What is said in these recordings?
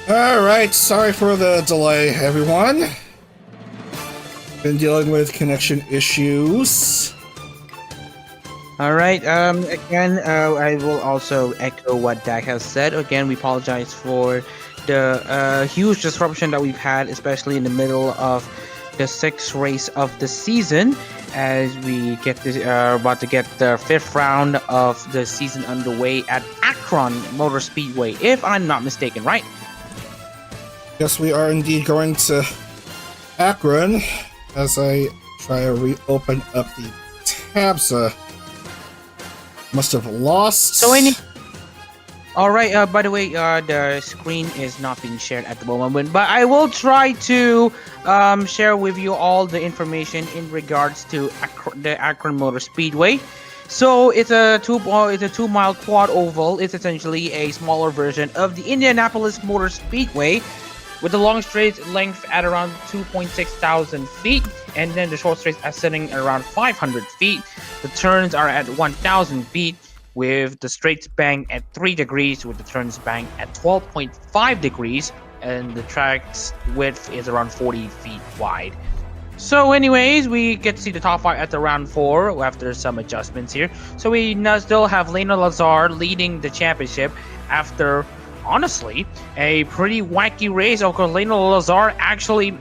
Alright, sorry for the delay, everyone. Been dealing with connection issues. All right. Again, I will also echo what Dak has said. Again, we apologize for the huge disruption that we've had, especially in the middle of the sixth race of the season, as we get this about to get the fifth round of the season underway at Akron Motor Speedway, if I'm not mistaken, right? Yes, we are indeed going to Akron as I try to reopen up the tabs. Must have lost. All right. By the way, the screen is not being shared at the moment, but I will try to share with you all the information in regards to the Akron Motor Speedway. So it's a 2-mile quad oval. It's essentially a smaller version of the Indianapolis Motor Speedway, with the long straight length at around 2.6 thousand feet, and then the short straight are sitting at around 500 feet. The turns are at 1,000 feet, with the straights banked at 3 degrees, with the turns banked at 12.5 degrees, and the track's width is around 40 feet wide. So anyways, we get to see the top 5 at the round 4 after some adjustments here. So we now still have Lena Lazar leading the championship after, honestly, a pretty wacky race. Of course, Lena Lazar actually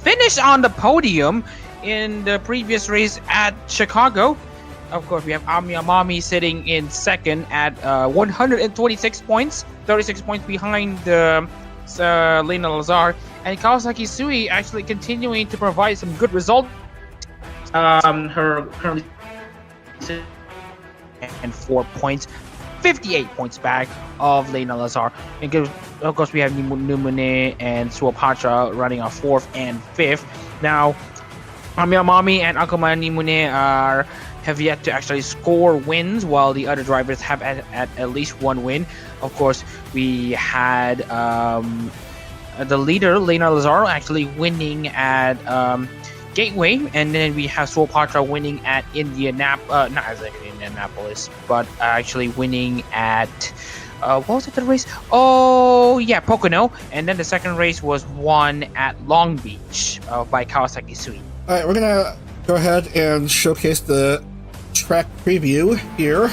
finished on the podium in the previous race at Chicago. Of course, we have Amiya Mami sitting in second at 126 points, 36 points behind Lena Lazar, and Kawasaki Sui actually continuing to provide some good results. Her currently and 4 points, 58 points back of Lena Lazar. And of course, we have Numune and Suapatra running on 4th and 5th. Now, Amiya Mami and Akuma Nimune have yet to actually score wins, while the other drivers have at least one win. Of course, we had the leader, Lena Lazar, actually winning at Gateway, and then we have Suapatra winning at Indianapolis, but actually winning at what was it, the race? Oh yeah, Pocono. And then the second race was won at Long Beach by Kawasaki Sui. All right, we're gonna go ahead and showcase the track preview here.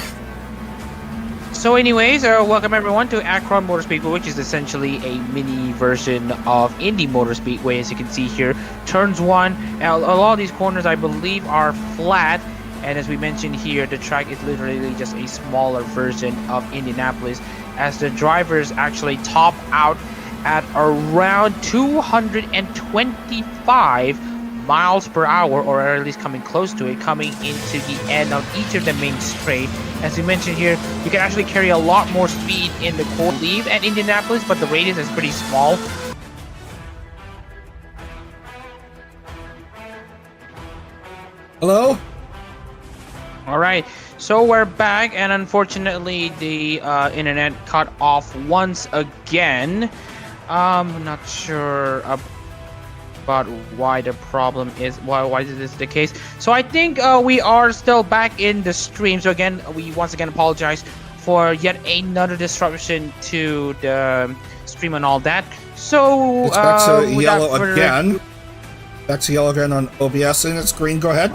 So anyways, welcome everyone to Akron Motor Speedway, which is essentially a mini version of Indy Motor Speedway. As you can see here, turns 1, a lot of these corners I believe are flat, and as we mentioned here, the track is literally just a smaller version of Indianapolis, as the drivers actually top out at around 225 miles per hour, or at least coming close to it, coming into the end of each of the main straight. As we mentioned here, you can actually carry a lot more speed in the cold leave at Indianapolis, but the radius is pretty small. Hello? All right, so we're back, and unfortunately the internet cut off once again. I'm not sure about why the problem is, why is this the case. So I think we are still back in the stream. So again, we once again apologize for yet another disruption to the stream and all that. So it's back to yellow again. Back to yellow again on OBS, and it's green. Go ahead.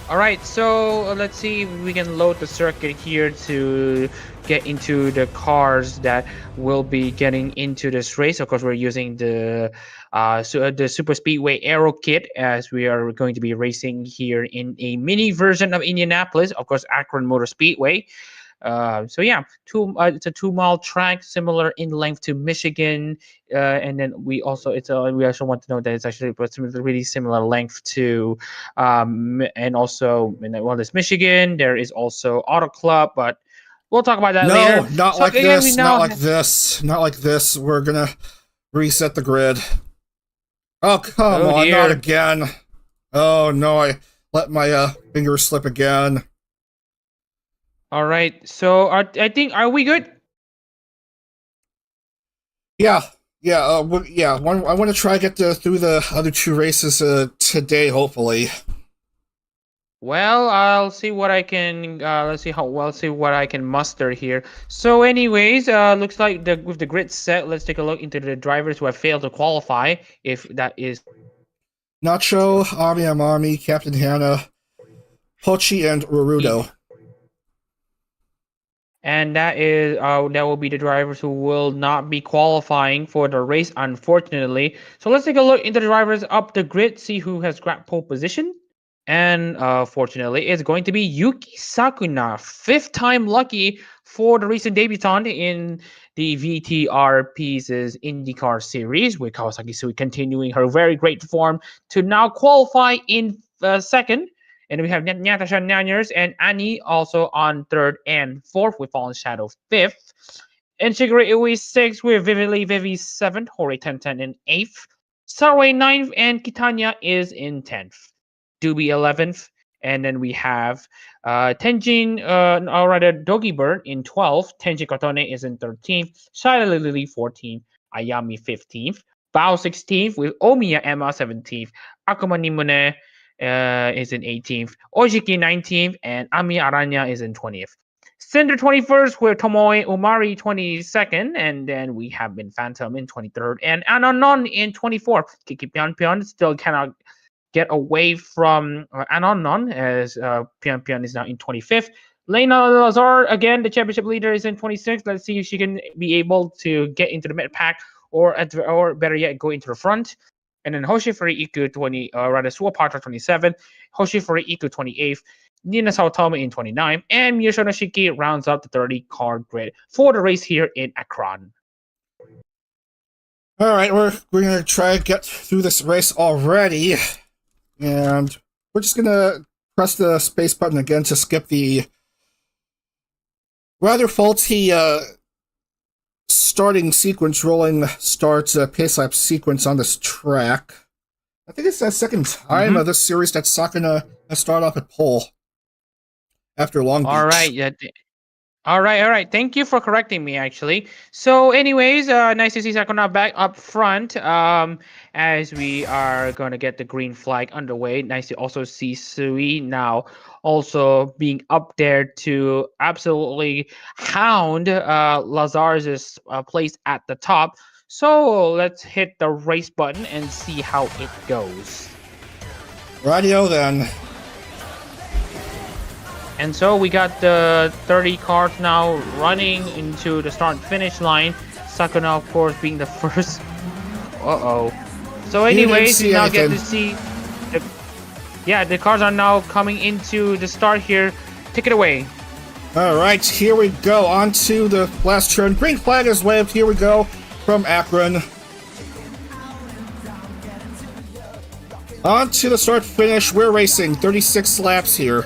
All right, so let's see if we can load the circuit here to get into the cars that will be getting into this race. Of course, we're using the Super Speedway Aero Kit, as we are going to be racing here in a mini version of Indianapolis. Of course, Akron Motor Speedway. So yeah, it's a 2-mile track, similar in length to Michigan, and then we also want to know that it's actually really similar length to, and also there's Michigan. There is also Auto Club, but we'll talk about that later. No, not like this. Not like this. Not like this. We're gonna reset the grid. Oh come on, dear. Not again. Oh no, I let my finger slip again. All right, so I think, are we good? Yeah. I want to try to get through the other 2 races today, hopefully. Well, I'll see what I can. Let's see what I can muster here. So, anyways, looks like with the grid set, let's take a look into the drivers who have failed to qualify. If that is, Nacho, Ami Amami, Captain Hannah, Pochi, and Rurudo. and that will be the drivers who will not be qualifying for the race, unfortunately. So let's take a look into the drivers up the grid, see who has grabbed pole position. And fortunately, it's going to be Yuki Sakuna, fifth time lucky for the recent debutant in the VTRP's IndyCar series, with Kawasaki Sui continuing her very great form to now qualify in second. And we have Natasha Nanyers and Annie also on third and fourth, with Fallen Shadow fifth. And Shigeru Iwai sixth, with Vivi seventh, Hori 1010 in eighth. Sarway ninth, and Kitanya is in 10th. Doobie 11th, and then we have Tenjin, or rather Dogi Bird in 12th. Tenjin Kotone is in 13th. Shida Lily 14th. Ayami 15th. Bao 16th, with Omiya Emma 17th. Akuma Nimune is in 18th. Ojiki 19th, and Ami Aranya is in 20th. Cinder 21st, with Tomoe Umari 22nd, and then we have Bin Phantom in 23rd, and Anonon in 24th. Kiki Pion Pion still cannot get away from Anonon, as Pian Pian is now in 25th. Lena Lazar, again, the championship leader, is in 26th. Let's see if she can be able to get into the mid pack, or better yet, go into the front. And then Hoshifari Iku Suwapatra 27th, Hoshifari Iku 28th, Nina Saotome in 29th, and Miyoshi Shiki rounds up the 30-car grid for the race here in Akron. All right, we're going to try to get through this race already. And we're just going to press the space button again to skip the rather faulty starting sequence, rolling start pace lap sequence on this track. I think it's the second time of this series that Sakuna has started off at pole after Long Beach. All right, yeah. All right. Thank you for correcting me, actually. So, anyways, nice to see Sakuna back up front. As we are going to get the green flag underway. Nice to also see Sui now also being up there to absolutely hound Lazar's place at the top. So let's hit the race button and see how it goes. Radio then. And so we got the 30 cars now running into the start-finish line. Sakuna, of course, being the first. So anyways, you now get to see... the cars are now coming into the start here. Take it away. All right, here we go. On to the last turn. Green flag is waved. Here we go from Akron. On to the start-finish. We're racing 36 laps here.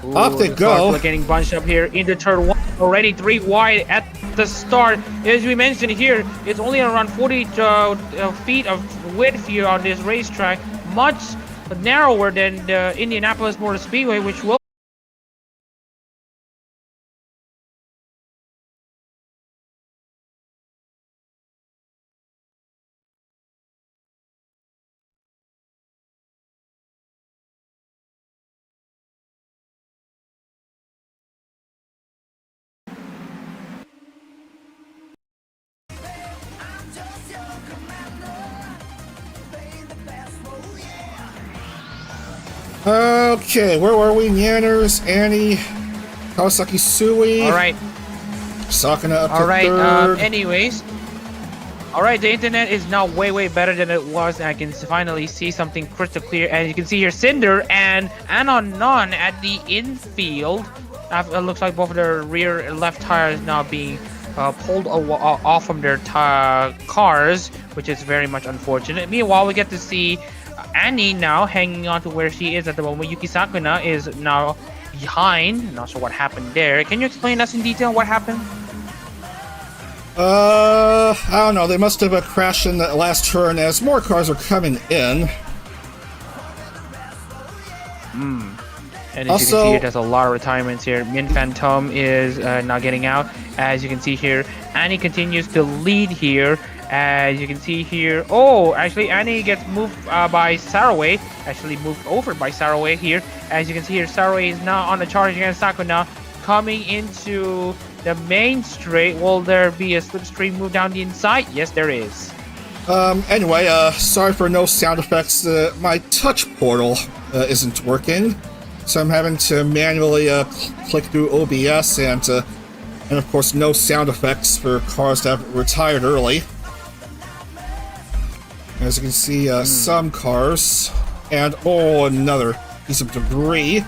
Ooh, off they go. Getting bunched up here into turn one. Already 3 wide at the start. As we mentioned here, it's only around 40 feet of width here on this racetrack. Much narrower than the Indianapolis Motor Speedway, which will Okay, where were we? Nyanners, Annie, Kawasaki Sui. all right. Sakuna up to All right. third. Anyways, all right. The internet is now way better than it was, and I can finally see something crystal clear. And you can see here Cinder and Anonon at the infield. It looks like both of their rear and left tires now being pulled off from their cars, which is very much unfortunate. Meanwhile, we get to see Annie now hanging on to where she is at the moment. Yuki Sakuna is now behind. Not sure what happened there. Can you explain us in detail what happened? I don't know. They must have crashed in the last turn as more cars are coming in. And as you can see here, there's a lot of retirements here. Min Phantom is not getting out. As you can see here, Annie continues to lead here. As you can see here, oh, actually Annie gets moved by Saraway. Actually moved over by Saraway here. As you can see here, Saraway is now on the charge against Sakuna. Coming into the main straight. Will there be a slipstream move down the inside? Yes, there is. Anyway, sorry for no sound effects. My touch portal isn't working, so I'm having to manually click through OBS, and of course no sound effects for cars that have retired early. As you can see, some cars, and another piece of debris.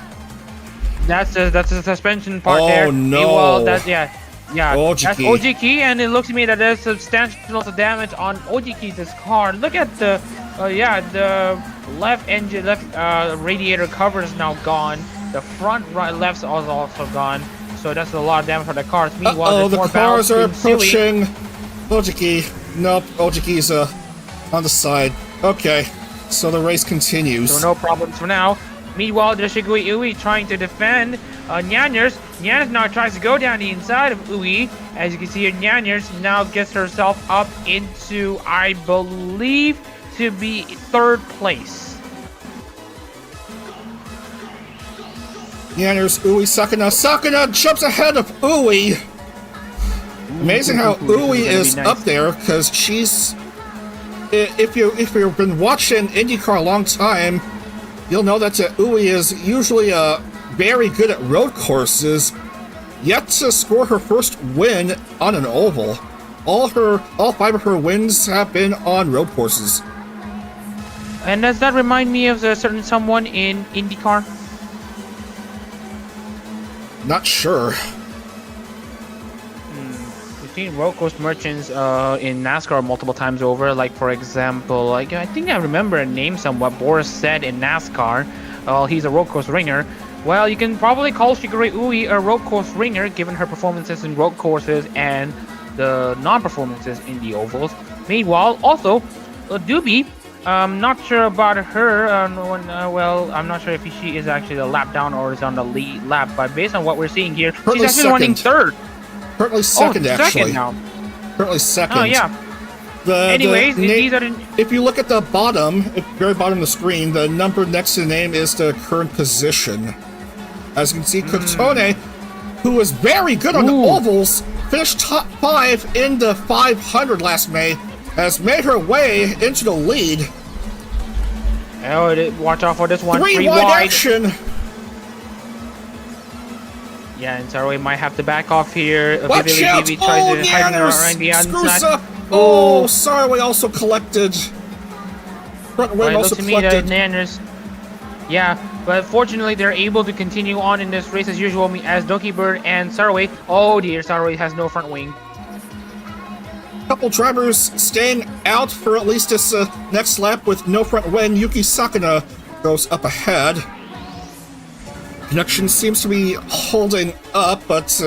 That's the suspension part there. Oh no! Well, yeah. Oji That's key. Oji key, and it looks to me that there's substantial damage on Oji key's car. Look at the left engine, radiator cover is now gone. The front left's also gone. So that's a lot of damage for the cars. Meanwhile, the cars are approaching. Oji key. Nope, Oji key's on the side. Okay, so the race continues. So no problems for now. Meanwhile, there's Shigui Ui trying to defend Nyanyers. Nyanyers now tries to go down the inside of Ui. As you can see here, Nyanyers now gets herself up into, I believe, to be 3rd place. Nyanyers, Ui, Sakuna. Sakuna jumps ahead of Ui. Amazing how Ui is nice up there, because she's... If you've been watching IndyCar a long time, you'll know that Ui is usually very good at road courses, yet to score her first win on an oval. All 5 of her wins have been on road courses. And does that remind me of a certain someone in IndyCar? Not sure. We've seen road course merchants in NASCAR multiple times over. Like, for example, I think I remember a name somewhat. Boris said in NASCAR. Well, he's a road course ringer. Well, you can probably call Shigure Ui a road course ringer, given her performances in road courses and the non-performances in the ovals. Meanwhile, also, Doobie, not sure about her. Well, I'm not sure if she is actually a lap down or is on the lead lap, but based on what we're seeing here, Currently she's actually running 3rd. Currently second, actually. Second now. Currently second. Oh, yeah. Anyways, these are the... If you look at the bottom, very bottom of the screen, the number next to the name is the current position. As you can see, Kotone, who was very good on the ovals, finished top 5 in the 500 last May, has made her way into the lead. Oh, watch out for this one. 3 wide action. Yeah, and Saraway might have to back off here. Watch out! Vivi tries to hide around the Screws outside. up. Oh, Saraway also collected. Front wing also collected. Yeah, but fortunately they're able to continue on in this race as usual. As Doki Bird and Saraway. Oh dear, Saraway has no front wing. Couple drivers staying out for at least this next lap with no front wing. Yuki Sakuna goes up ahead. Connection seems to be holding up, but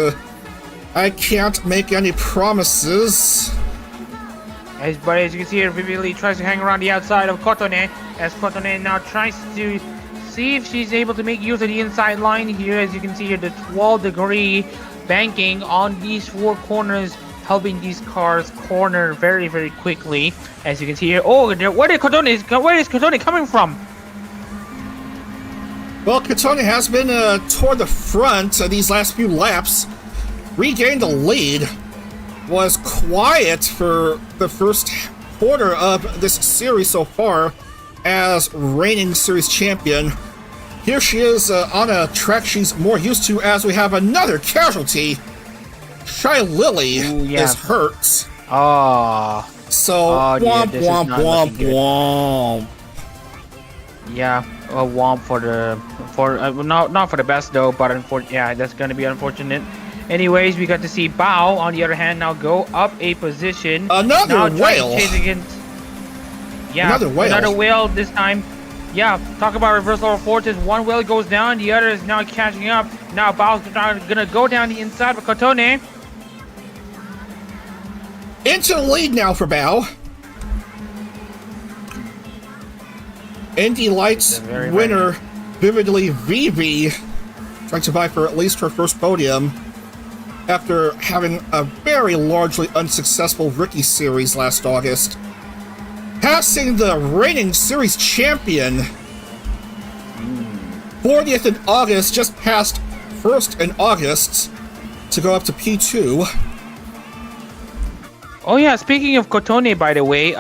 I can't make any promises. But as you can see here, Vivi tries to hang around the outside of Kotone, as Kotone now tries to see if she's able to make use of the inside line here. As you can see here, the 12-degree banking on these 4 corners, helping these cars corner very, very quickly. As you can see here, where is Kotone coming from? Well, Kotone has been toward the front these last few laps, regained the lead, was quiet for the first quarter of this series so far as reigning series champion. Here she is on a track she's more used to, as we have another casualty. Shy Lily is hurt. Oh. So, womp, womp, womp, womp. Yeah, a womp not for the best though, but that's gonna be unfortunate. Anyways, we got to see Bao, on the other hand, now go up a position. Another whale. Another whale this time. Yeah, talk about reversal of fortunes. One whale goes down, the other is now catching up. Now Bao's gonna go down the inside of Kotone. Into the lead now for Bao. Indy Lights winner, Vividly Vivi, trying to vie for at least her first podium after having a very largely unsuccessful rookie series last August. Passing the reigning series champion. 40th in August, just passed first in August to go up to P2. Oh yeah, speaking of Cotone, by the way,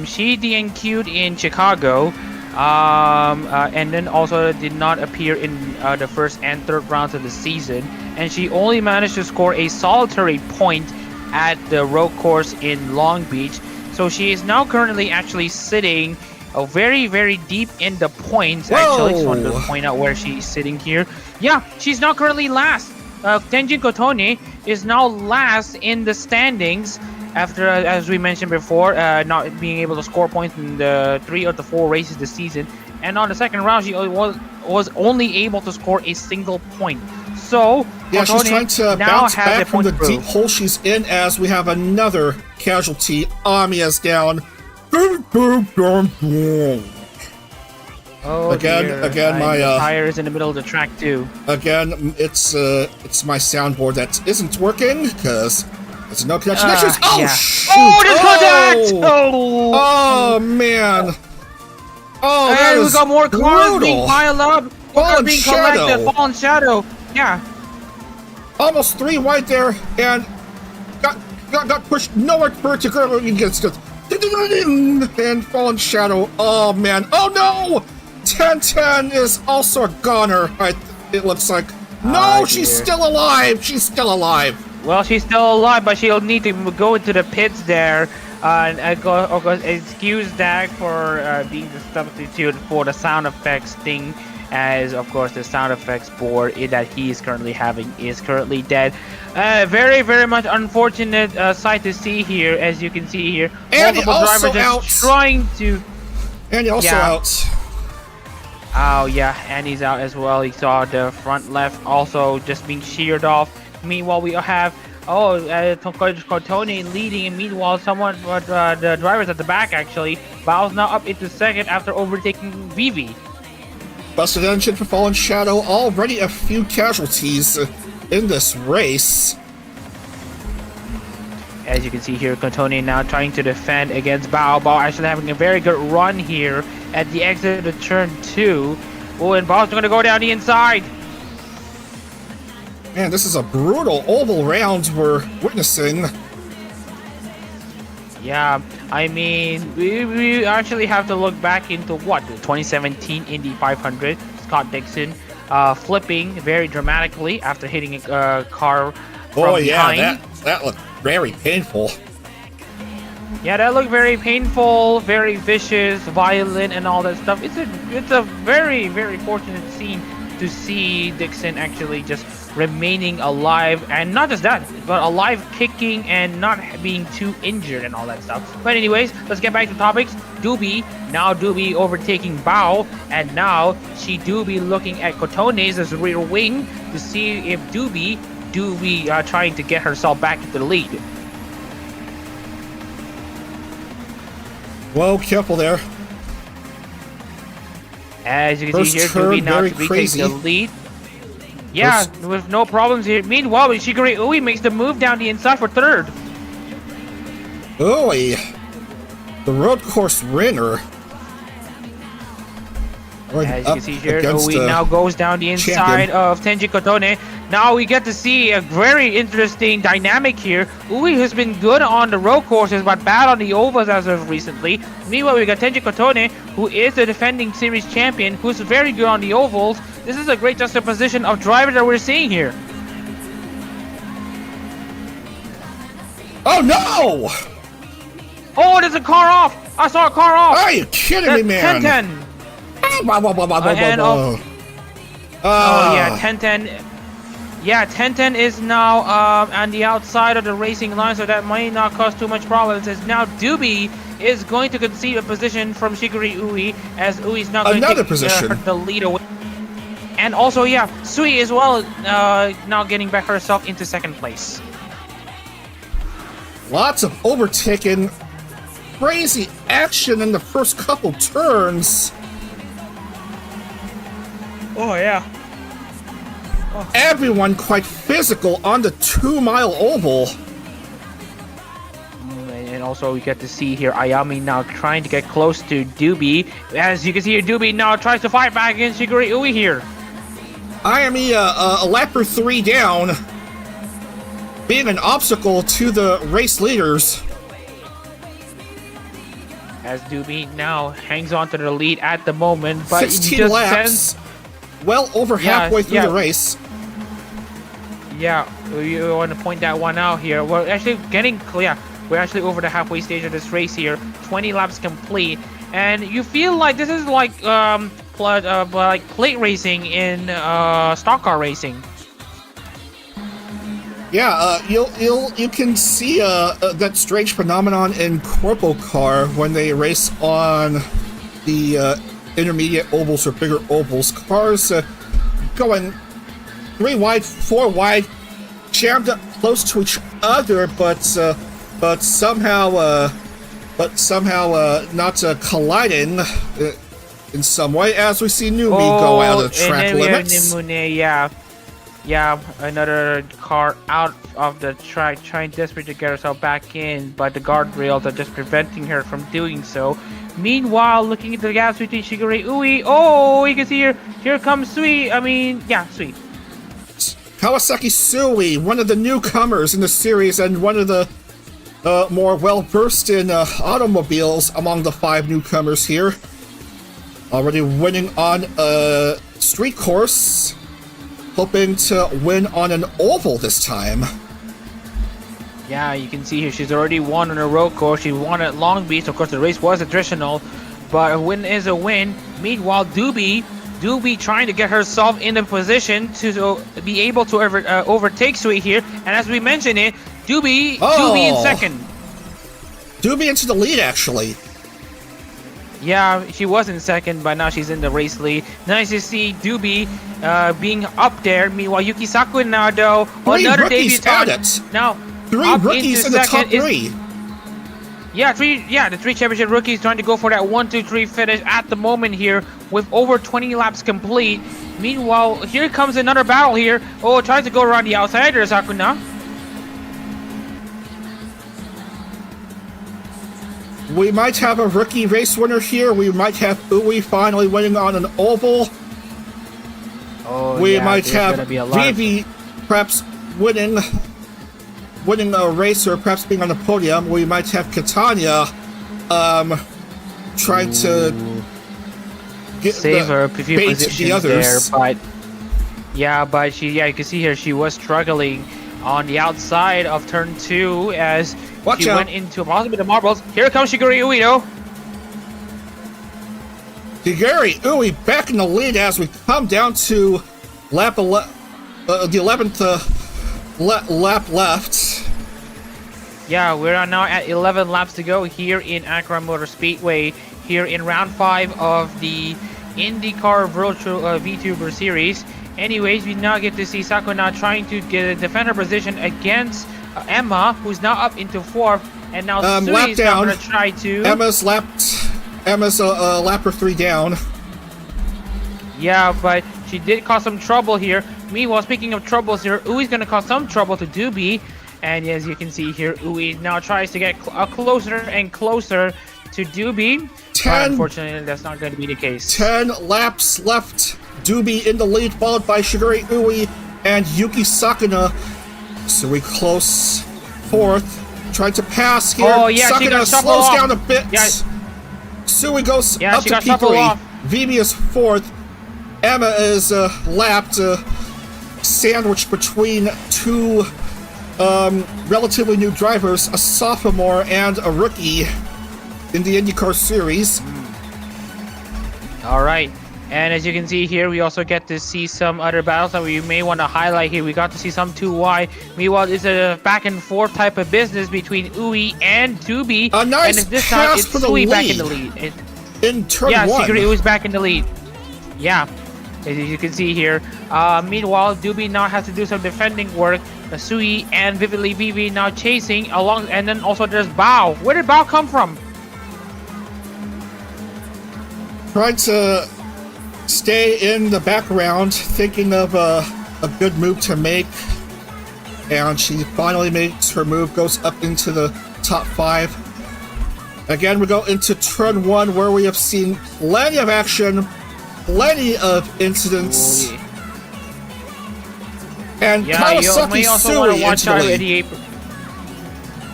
she DNQ'd in Chicago, and then also did not appear in the first and third rounds of the season, and she only managed to score a solitary point at the road course in Long Beach. So she is now currently actually sitting very, very deep in the points. Whoa. Actually, just wanted to point out where she's sitting here. Yeah, she's now currently last. Tenjin Kotone is now last in the standings after, as we mentioned before, not being able to score points in the 3 of the 4 races this season. And on the second round, she was only able to score a single point. So, yeah, Kotone she's trying to now bounce has back from the proof. deep hole she's in as we have another casualty. Amiya's down. Oh, Again, dear. my the tire is in the middle of the track too. Again, it's my soundboard that isn't working because there's no connection issues. Oh, yeah. shoot! Oh, there's contact! Oh, Oh man! Oh, that and we is got more cars being brutal. piled up. Fallen Being Shadow. collected. Fallen Shadow. Yeah. Almost 3 wide there, and got pushed nowhere for it to go. And Fallen Shadow. Oh man! Oh no! 1010 is also a goner. It looks like. No, she's still alive. She's still alive. Well, she's still alive, but she'll need to go into the pits there. And excuse Dak for being the substitute for the sound effects thing, as of course the sound effects board that he is currently having is currently dead. Very, very much unfortunate sight to see here, as you can see here. And multiple also drivers out. just trying to. And also out. Oh yeah, and he's out as well. He saw the front left also just being sheared off. Meanwhile, we have Kotone leading, and meanwhile, the drivers at the back actually. Bao's now up into second after overtaking Vivi. Busted engine for Fallen Shadow. Already a few casualties in this race. As you can see here, Kotone now trying to defend against Bao. Bao actually having a very good run here at the exit of turn 2. Oh, and Bao's going to go down the inside. Man, this is a brutal oval round we're witnessing. Yeah, I mean, we actually have to look back into what, the 2017 Indy 500. Scott Dixon flipping very dramatically after hitting a car from behind. that looked very painful. Yeah, that looked very painful, very vicious, violent, and all that stuff. It's a very, very fortunate scene to see Dixon actually just remaining alive, and not just that, but alive, kicking, and not being too injured and all that stuff. But anyways, let's get back to topics. Doobie overtaking Bao, and now she Doobie looking at Kotone's rear wing to see if Doobie trying to get herself back into the lead. Whoa, careful there. As you can see here, Doobie now takes the lead. Yeah, with no problems here. Meanwhile, Shigure Ui makes the move down the inside for third. Ui, the road course winner. As you can see here, Ui now goes down the inside of Tenji Kotone. Now we get to see a very interesting dynamic here. Ui has been good on the road courses, but bad on the ovals as of recently. Meanwhile, we got Tenji Kotone, who is the defending series champion, who's very good on the ovals. This is a great juxtaposition of driver that we're seeing here. Oh no! Oh, there's a car off! I saw a car off! Are you kidding me, man? 10-10. Oh yeah, 10-10. Yeah, 10-10 is now on the outside of the racing line, so that might not cause too much problems. As now Doobie is going to concede a position from Shigure Ui, as Ui's now going to take the lead away. And also, yeah, Sui as well, now getting back herself into second place. Lots of overtaking, crazy action in the first couple turns. Oh yeah. everyone quite physical on the 2-mile oval. And also we get to see here Ayami now trying to get close to Doobie. As you can see here, Doobie now tries to fight back against Shigure Ui here. Ayami, a lap or 3 down, being an obstacle to the race leaders. As Doobie now hangs on to the lead at the moment, but 16 just laps, well over halfway through the race. Yeah, we want to point that one out here. We're actually we're actually over the halfway stage of this race here. 20 laps complete, and you feel like this is like plate racing in stock car racing. Yeah, you can see that strange phenomenon in Corpo Car when they race on the intermediate ovals or bigger ovals. Cars going 3 wide, 4 wide, jammed up close to each other, but somehow not colliding in some way. As we see Numi go out of track limits. Yeah, another car out of the track, trying desperately to get herself back in, but the guardrails are just preventing her from doing so. Meanwhile, looking at the gaps between Shigure Ui, you can see here comes Sui. Sui. Kawasaki Sui, one of the newcomers in the series and one of the more well-versed in automobiles among the 5 newcomers here. Already winning on a street course. Hoping to win on an oval this time. Yeah, you can see here she's already won on a road course. She won at Long Beach. Of course, the race was additional, but a win is a win. Meanwhile, Doobie trying to get herself in the position to be able to overtake Sui here. And as we mentioned it, Doobie in second. Doobie into the lead, actually. Yeah, she was in second, but now she's in the race lead. Nice to see Doobie being up there. Meanwhile, Yuki Sakuna, though, another debutant. Now, 3 rookies in the top 3. The 3 championship rookies trying to go for that 1-2-3 finish at the moment here with over 20 laps complete. Meanwhile, here comes another battle here. Tries to go around the outsider, Sakuna. We might have a rookie race winner here. We might have Ui finally winning on an oval. We might have Vivi perhaps winning a race or perhaps being on the podium. We might have Catania trying to save her a few positions the others. There, but you can see here she was struggling on the outside of turn 2 as she went into possibly the marbles. Here comes Shigure Ui, though. Shigure Ui back in the lead as we come down to the 11th lap left. Yeah, we're now at 11 laps to go here in Akron Motor Speedway, here in round 5 of the IndieCar Virtual VTuber Series. Anyways, we now get to see Sakuna trying to defend her position against Emma, who's now up into 4th, and now Sui is now going to try to... Emma's a lap or 3 down. Yeah, but she did cause some trouble here. Meanwhile, speaking of troubles here, Ui's going to cause some trouble to Doobie, and as you can see here, Ui now tries to get closer and closer to Doobie, but unfortunately, that's not going to be the case. 10 laps left. Doobie in the lead, followed by Shigure Ui and Yuki Sakuna. Sui close 4th, trying to pass here. Sakuna slows down a bit. Sui goes up to P3. Vivi is 4th. Emma is lapped, sandwiched between 2 relatively new drivers, a sophomore and a rookie in the IndyCar series. All right. And as you can see here, we also get to see some other battles that we may want to highlight here. We got to see some 2Y. Meanwhile, it's a back and forth type of business between Ui and Doobie. A nice and this time it's Sui back in the lead. In turn 1. Shigure Ui's back in the lead. Yeah, as you can see here. Meanwhile, Doobie now has to do some defending work. Sui and Vividly Vivi now chasing along. And then also there's Bao. Where did Bao come from? Trying to stay in the background, thinking of a good move to make. And she finally makes her move, goes up into the top 5. Again, we go into turn 1 where we have seen plenty of action, plenty of incidents. Ooh, and yeah, you may Kawasaki also want to Sui watch into out the at lead. the apron.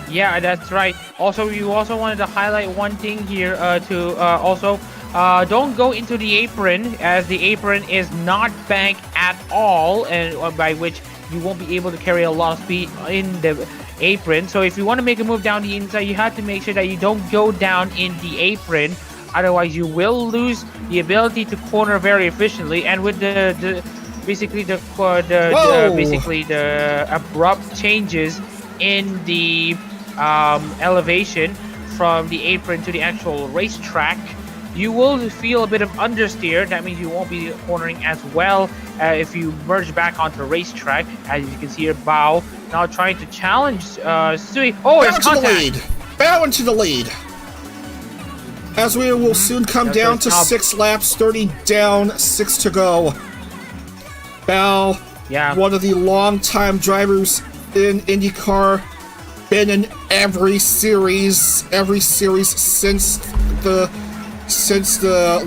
Yeah, that's right. You also wanted to highlight one thing here don't go into the apron, as the apron is not banked at all, and by which you won't be able to carry a lot of speed in the apron. So if you want to make a move down the inside, you have to make sure that you don't go down in the apron. Otherwise, you will lose the ability to corner very efficiently. And with the abrupt changes in the elevation from the apron to the actual racetrack, you will feel a bit of understeer. That means you won't be cornering as well if you merge back onto the racetrack. As you can see here, Bao now trying to challenge Sui. Oh, there's contact. Bow into the lead. As we will soon come down to 6 laps, 30 down, 6 to go. Bao, one of the long-time drivers in IndyCar, been in every series since the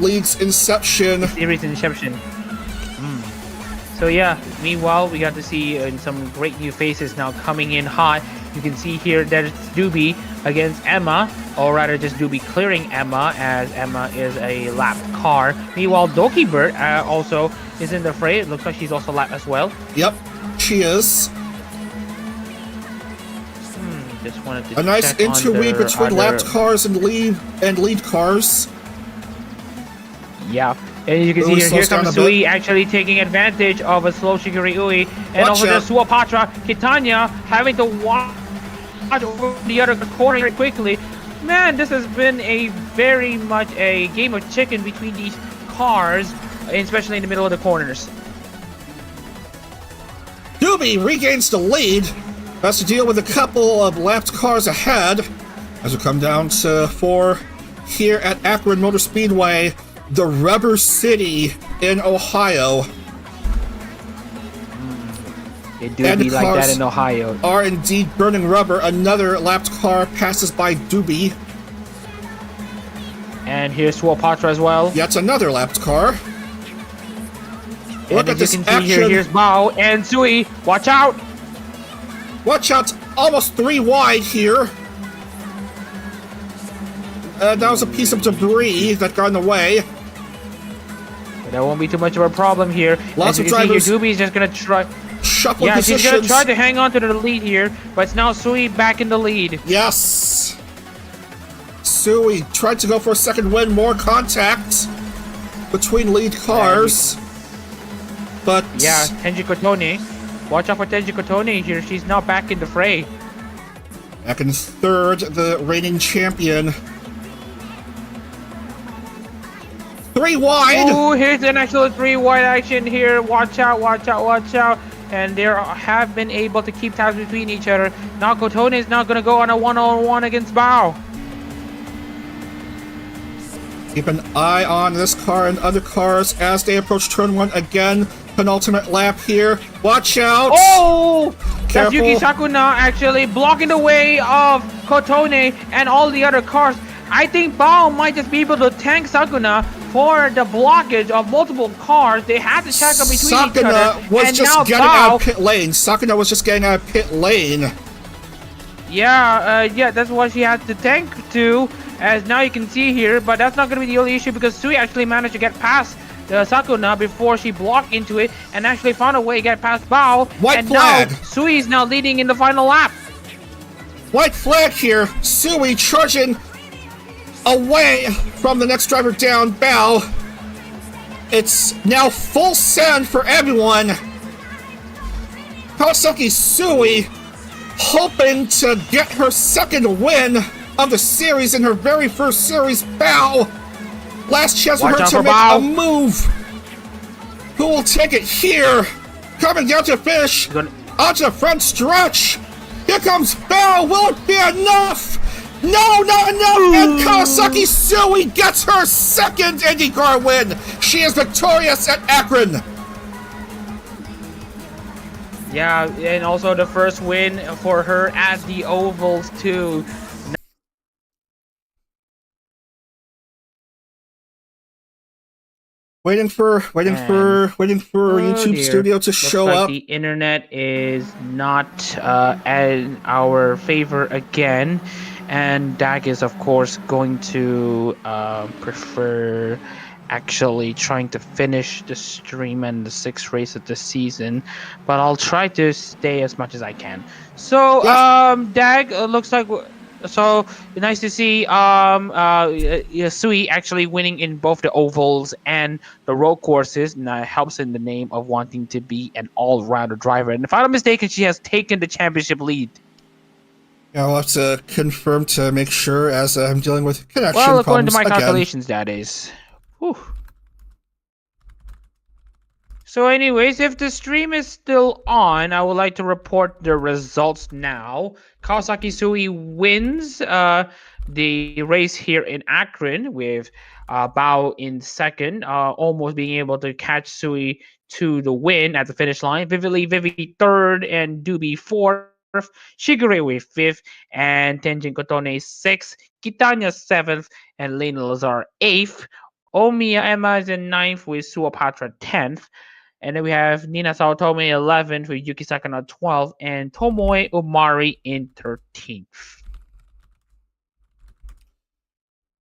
league's inception. So yeah, meanwhile, we got to see some great new faces now coming in hot. You can see here that it's Doobie against Emma, or rather just Doobie clearing Emma, as Emma is a lapped car. Meanwhile, Doki Bird also is in the fray. It looks like she's also lapped as well. Yep, she is. Just wanted to a nice interweave between lapped cars and lead cars. Yeah. And you can see here comes Sui actually taking advantage of a slow Shigiri Ui. And over there, Suapatra, Kitanya having to watch over the other corner very quickly. Man, this has been a very much a game of chicken between these cars, especially in the middle of the corners. Doobie regains the lead. Has to deal with a couple of lapped cars ahead. As we come down to 4 here at Akron Motor Speedway, the Rubber City in Ohio. It do be like that in Ohio. Are indeed burning rubber. Another lapped car passes by Doobie. And here's Swapatra as well. Yet another lapped car. Look at this action. Here's Bao and Sui. Watch out! Watch out! Almost 3 wide here. That was a piece of debris that got in the way. That won't be too much of a problem here. Lots of drivers. Doobie is just gonna try. Shuffle positions. She's gonna try to hang on to the lead here, but it's now Sui back in the lead. Yes. Sui tried to go for a second win. More contact between lead cars. But yeah, Tenji Kotone. Watch out for Tenji Kotone here. She's now back in the fray. Back in 3rd, the reigning champion. 3 wide. Ooh, here's an actual 3 wide action here. Watch out, watch out, watch out. And they have been able to keep tabs between each other. Now Kotone is now going to go on a 1-on-1 against Bao. Keep an eye on this car and other cars as they approach turn 1 again. Penultimate lap here. Watch out! Oh! Careful. That's Yuki Sakuna actually blocking the way of Kotone and all the other cars. I think Bao might just be able to tank Sakuna for the blockage of multiple cars. They had to check up between each other. Sakuna was just getting out of pit lane. Sakuna was just getting out of pit lane. Yeah, that's what she had to tank to, as now you can see here. But that's not going to be the only issue, because Sui actually managed to get past Sakuna before she blocked into it and actually found a way to get past Bao. White flag. Now Sui is now leading in the final lap. White flag here. Sui charging away from the next driver down, Bao. It's now full send for everyone. Kawasaki Sui hoping to get her 2nd win of the series in her very first series. Bao, last chance for her to make a move. Who will take it here? Coming down to finish onto the front stretch. Here comes Bao. Will it be enough? No, not enough! And Kawasaki Sui gets her 2nd IndyCar win! She is victorious at Akron! Yeah, and also the first win for her at the ovals too. And Waiting for oh YouTube dear, Studio to looks show like up. the internet is not in our favor again. And Dag is, of course, going to prefer actually trying to finish the stream and the sixth race of the season. But I'll try to stay as much as I can. So, Yeah, Dag, looks like. So nice to see Sui actually winning in both the ovals and the road courses, and that helps in the name of wanting to be an all-rounder driver. And if I'm not mistaken, she has taken the championship lead. yeah, I'll have to confirm to make sure as I'm dealing with Well, connection according to problems my again. calculations, that is. Whew. So, anyways, if the stream is still on, I would like to report the results now. Kawasaki Sui wins the race here in Akron with Bao in second, almost being able to catch Sui to the win at the finish line. Vivi third, and Doobie fourth. Shigure with fifth, and Tenjin Kotone sixth. Kitanya seventh, and Lena Lazar eighth. Omiya Emma is in ninth with Suapatra 10th. And then we have Nina Saotome 11th with Yuki Sakana 12th and Tomoe Umari in 13th.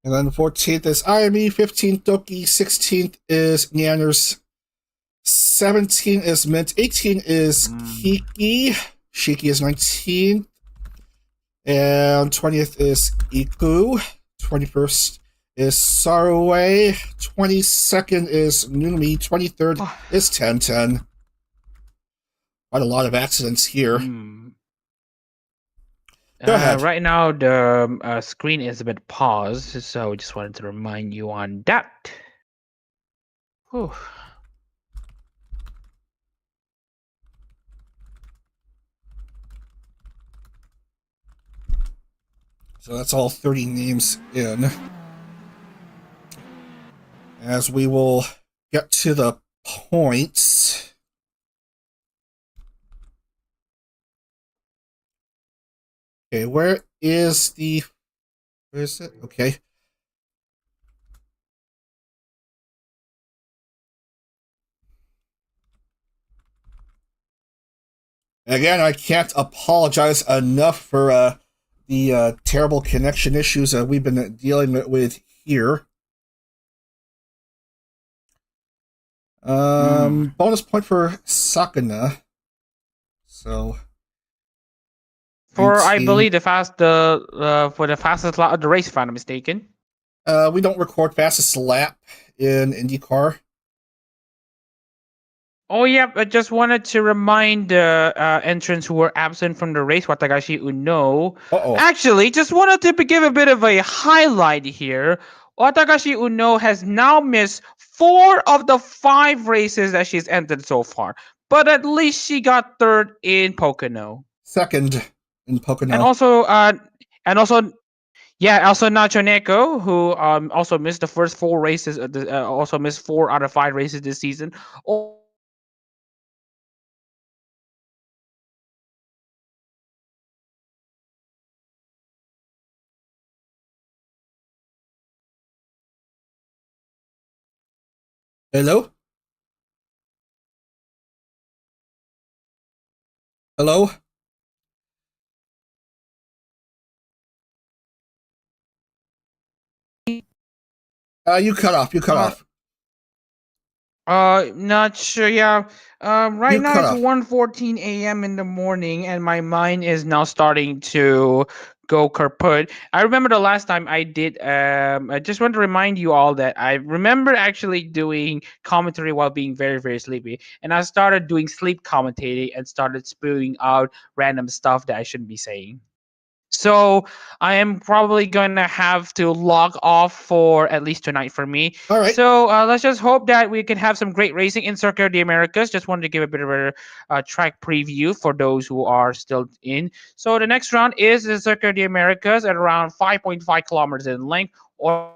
And then the 14th is IME, 15th Doki, 16th is Nanners, 17 is Mint, 18 is Kiki, Shiki is 19th, and 20th is Iku, 21st is Sarue, 22nd is Numi, 23rd is Tenten. Quite a lot of accidents here. Go ahead. Right now, the screen is a bit paused, so just wanted to remind you on that. Whew. So that's all 30 names in. As we will get to the points. Okay, where is it? Okay. Again, I can't apologize enough for the terrible connection issues we've been dealing with here. Bonus point for Sakana. So For I 19. believe for the fastest lap of the race, if I'm not mistaken. We don't record fastest lap in IndyCar. Oh yeah, I just wanted to remind the entrants who were absent from the race, Watagashi Uno. Uh-oh. Actually, just wanted to give a bit of a highlight here. Watagashi Uno has now missed 4 of the 5 races that she's entered so far, but at least she got third in Pocono. Second in Pocono. And also, yeah, also Nacho Neko, who also missed the first 4 races, also missed 4 out of 5 races this season. Hello? Hello? You cut off. You cut Uh, off. Not sure. Yeah. Right You now cut it's off. 1:14 a.m. in the morning, and my mind is now starting to go kaput. I remember the last time I did. I just want to remind you all that I remember actually doing commentary while being very, very sleepy, and I started doing sleep commentating and started spewing out random stuff that I shouldn't be saying. So I am probably gonna have to log off for at least tonight for me. All right. So let's just hope that we can have some great racing in Circuit of the Americas. Just wanted to give a bit of a track preview for those who are still in. So the next round is the Circuit of the Americas at around 5.5 kilometers in length, or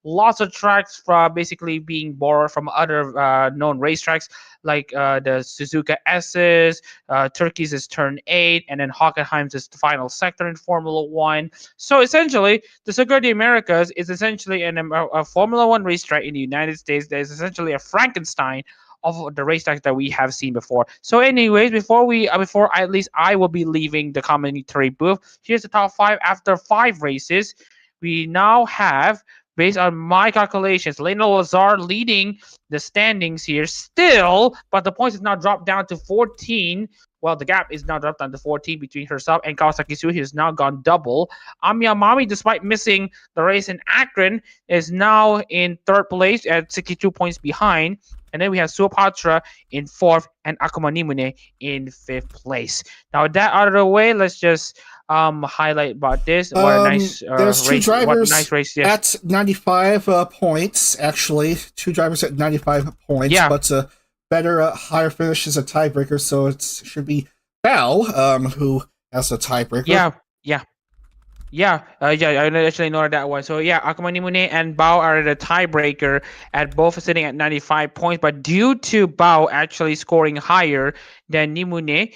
lots of tracks from basically being borrowed from other known racetracks like the Suzuka S's, Turkey's is Turn 8, and then Hockenheim's is the final sector in Formula One. So essentially, the Circuit of the Americas is essentially a Formula One racetrack in the United States that is essentially a Frankenstein of the racetracks that we have seen before. So, anyways, before at least I will be leaving the commentary booth. Here's the top five after 5 races. We now have, based on my calculations, Lena Lazar leading the standings here still, but the points is now dropped down to 14. Well, the gap is now dropped down to 14 between herself and Kawasaki Tsuji, has now gone double. Amiya Mami, despite missing the race in Akron, is now in third place at 62 points behind. And then we have Suopatra in fourth and Akuma Nimune in fifth place. Now, with that out of the way, let's just highlight about this. What a nice there's two race. drivers What a nice race. Yeah. at 95 points, actually. 2 drivers at 95 points. Yeah. But better, higher finish is a tiebreaker, so it should be Bao who has a tiebreaker. Yeah, I actually know that one. So yeah, Akuma Nimune and Bao are the tiebreaker at both sitting at 95 points. But due to Bao actually scoring higher than Nimune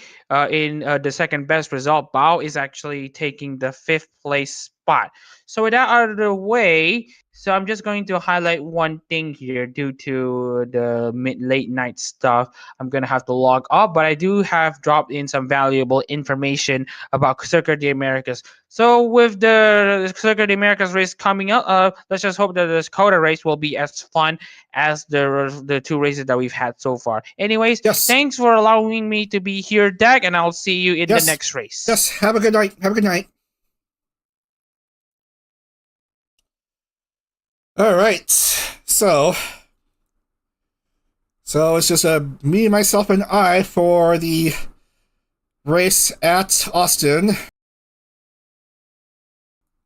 in the second best result, Bao is actually taking the fifth place spot. So with that out of the way, so I'm just going to highlight one thing here due to the late night stuff. I'm going to have to log off, but I do have dropped in some valuable information about Circuit of the Americas. So with the Circuit of the Americas race coming up, let's just hope that the Dakota race will be as fun as the 2 races that we've had so far. Anyways, thanks for allowing me to be here, Dag, and I'll see you in the next race. Yes, have a good night. Have a good night. All right, so it's just me, myself, and I for the race at Austin.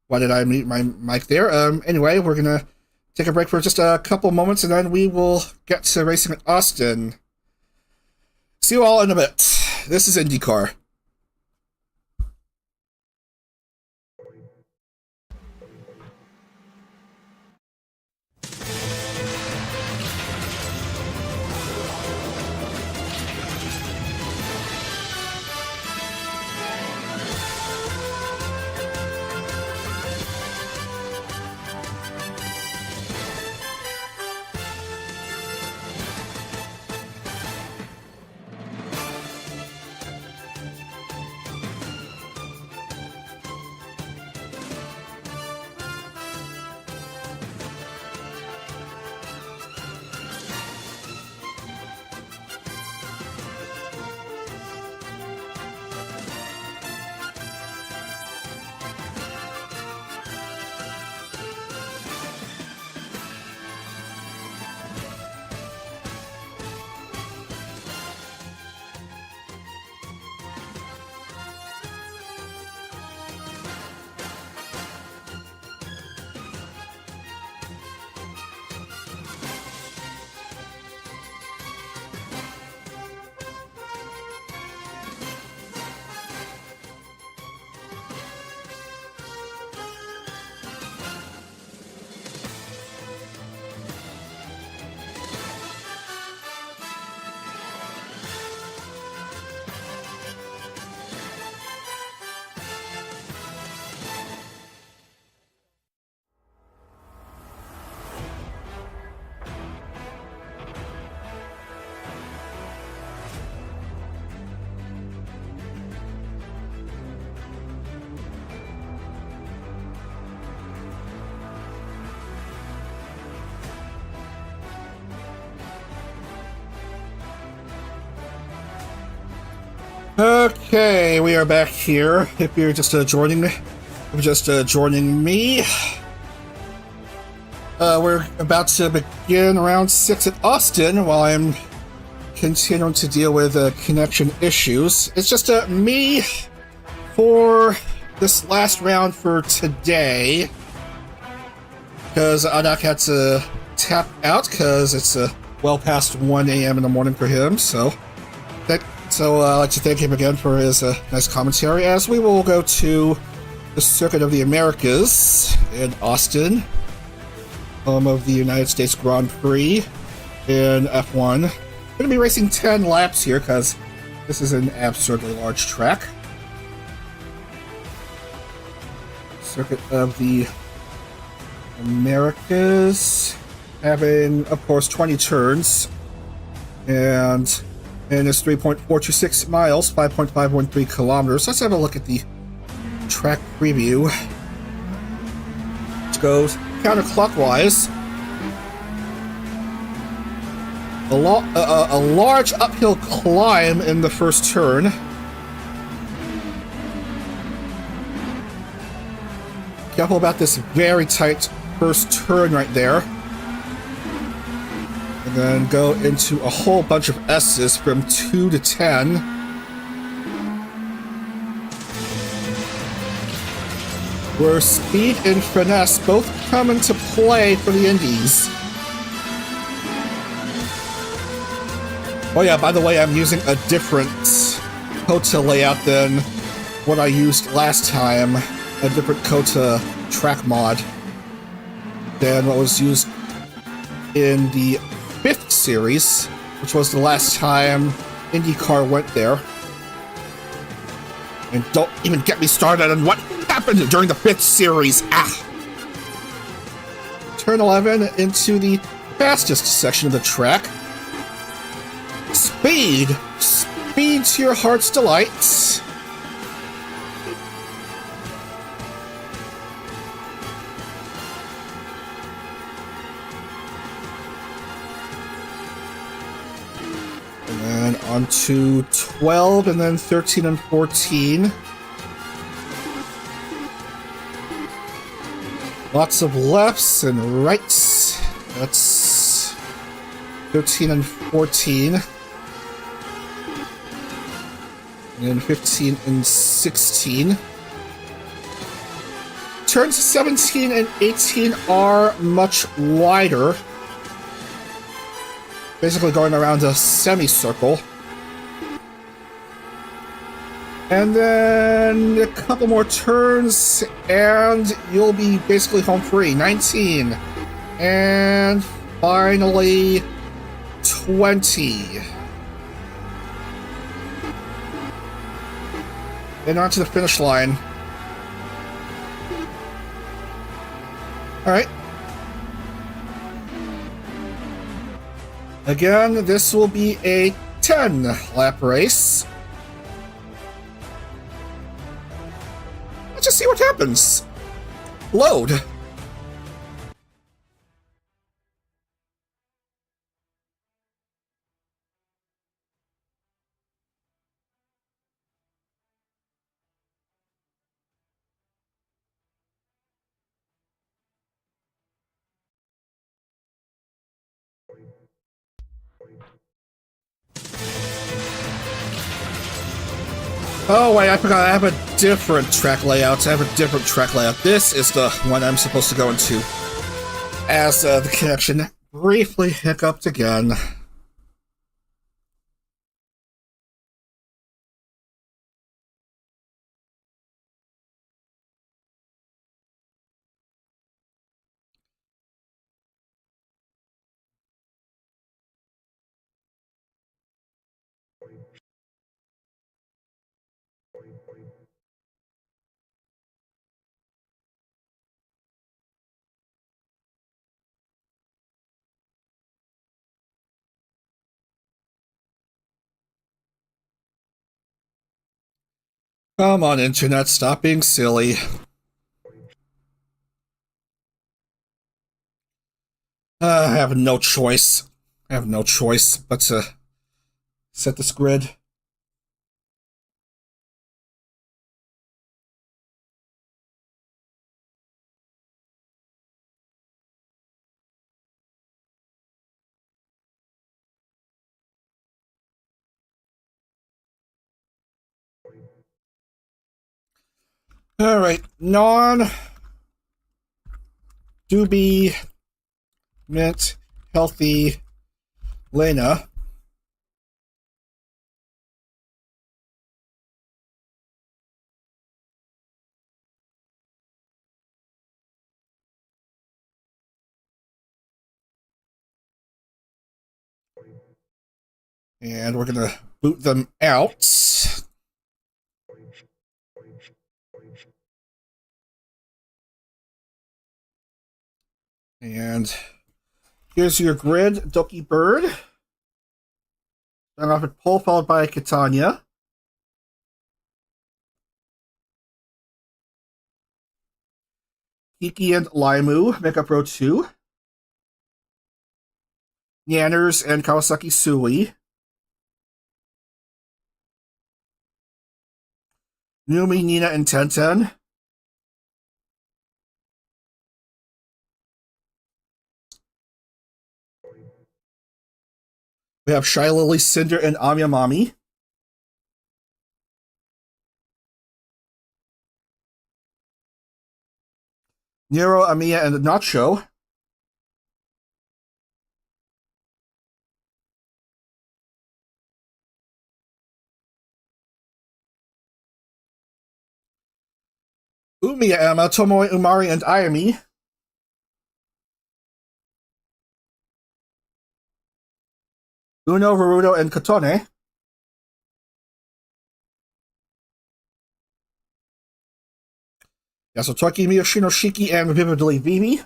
Why did I mute my mic there? Anyway, we're gonna take a break for just a couple moments, and then we will get to racing at Austin. See you all in a bit. This is IndieCar. Okay, we are back here. If you're just joining me, we're about to begin round 6 at Austin while I'm continuing to deal with connection issues. It's just me for this last round for today because Adak had to tap out because it's well past 1 a.m. in the morning for him. So I'd like to thank him again for his nice commentary, as we will go to the Circuit of the Americas in Austin. home of the United States Grand Prix in F1. Going to be racing 10 laps here because this is an absurdly large track. Circuit of the Americas, having, of course, 20 turns, and it's 3.426 miles, 5.513 kilometers. Let's have a look at the track preview. Which goes counterclockwise. A large uphill climb in the first turn. Careful about this very tight first turn right there. And then go into a whole bunch of S's from 2 to 10. Where speed and finesse both come into play for the Indies. Oh yeah, by the way, I'm using a different COTA layout than what I used last time. A different COTA track mod than what was used in the 5th series, which was the last time IndyCar went there. And don't even get me started on what happened during the 5th series. Turn 11 into the fastest section of the track. Speed! Speed to your heart's delight. And then on to 12, and then 13 and 14. Lots of lefts and rights. That's 13 and 14. And then 15 and 16. Turns 17 and 18 are much wider. Basically going around a semicircle. And then a couple more turns, and you'll be basically home free. 19. And finally, 20. And onto the finish line. Alright. Again, this will be a 10-lap race. Let's just see what happens. Load. Oh wait, I forgot, I have a different track layout. This is the one I'm supposed to go into. As the connection briefly hiccuped again. Come on, internet, stop being silly. I have no choice. But to set this grid. Alright, non-doobie mint healthy Lena. And we're gonna boot them out. And here's your grid, Doki Bird. Start off at pole, followed by Catania. Kiki and Laimu make up row 2. Yanners and Kawasaki Sui. Numi, Nina, and Tenten. We have Shy Lily, Cinder, and Amya Mami. Nero, Amiya, and Nacho. Umiya, Emma, Tomoe, Umari, and Ayami. Uno, Haruto, and Katone. Yasutoki, Miyoshino, Shiki, and Vividly Vivi.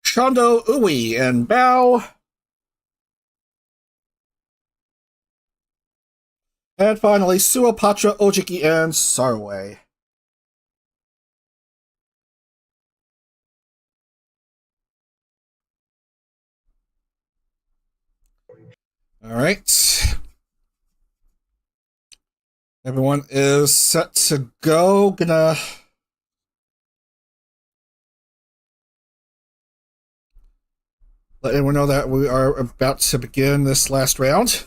Shondo, Ui, and Bao. And finally, Suo, Patra, Ojiki, and Sarwe. Alright. Everyone is set to go. Gonna let everyone know that we are about to begin this last round.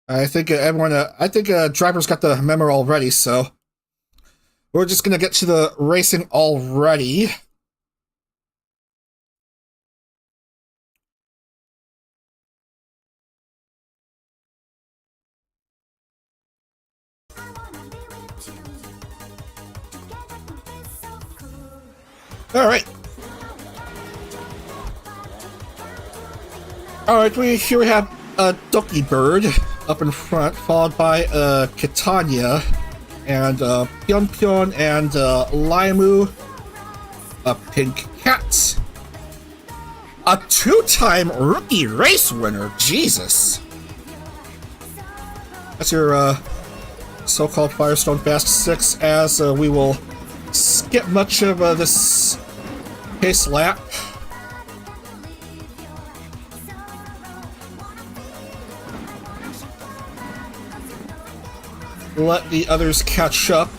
I think everyone, drivers got the memo already, so we're just gonna get to the racing already. Alright. Alright, here we have a Doki Bird up in front, followed by Catania, and Pion Pion, and Laimu, a Pink Cat. A 2-time rookie race winner, Jesus! That's your so-called Firestone Fast 6, as we will skip much of this pace lap. Let the others catch up.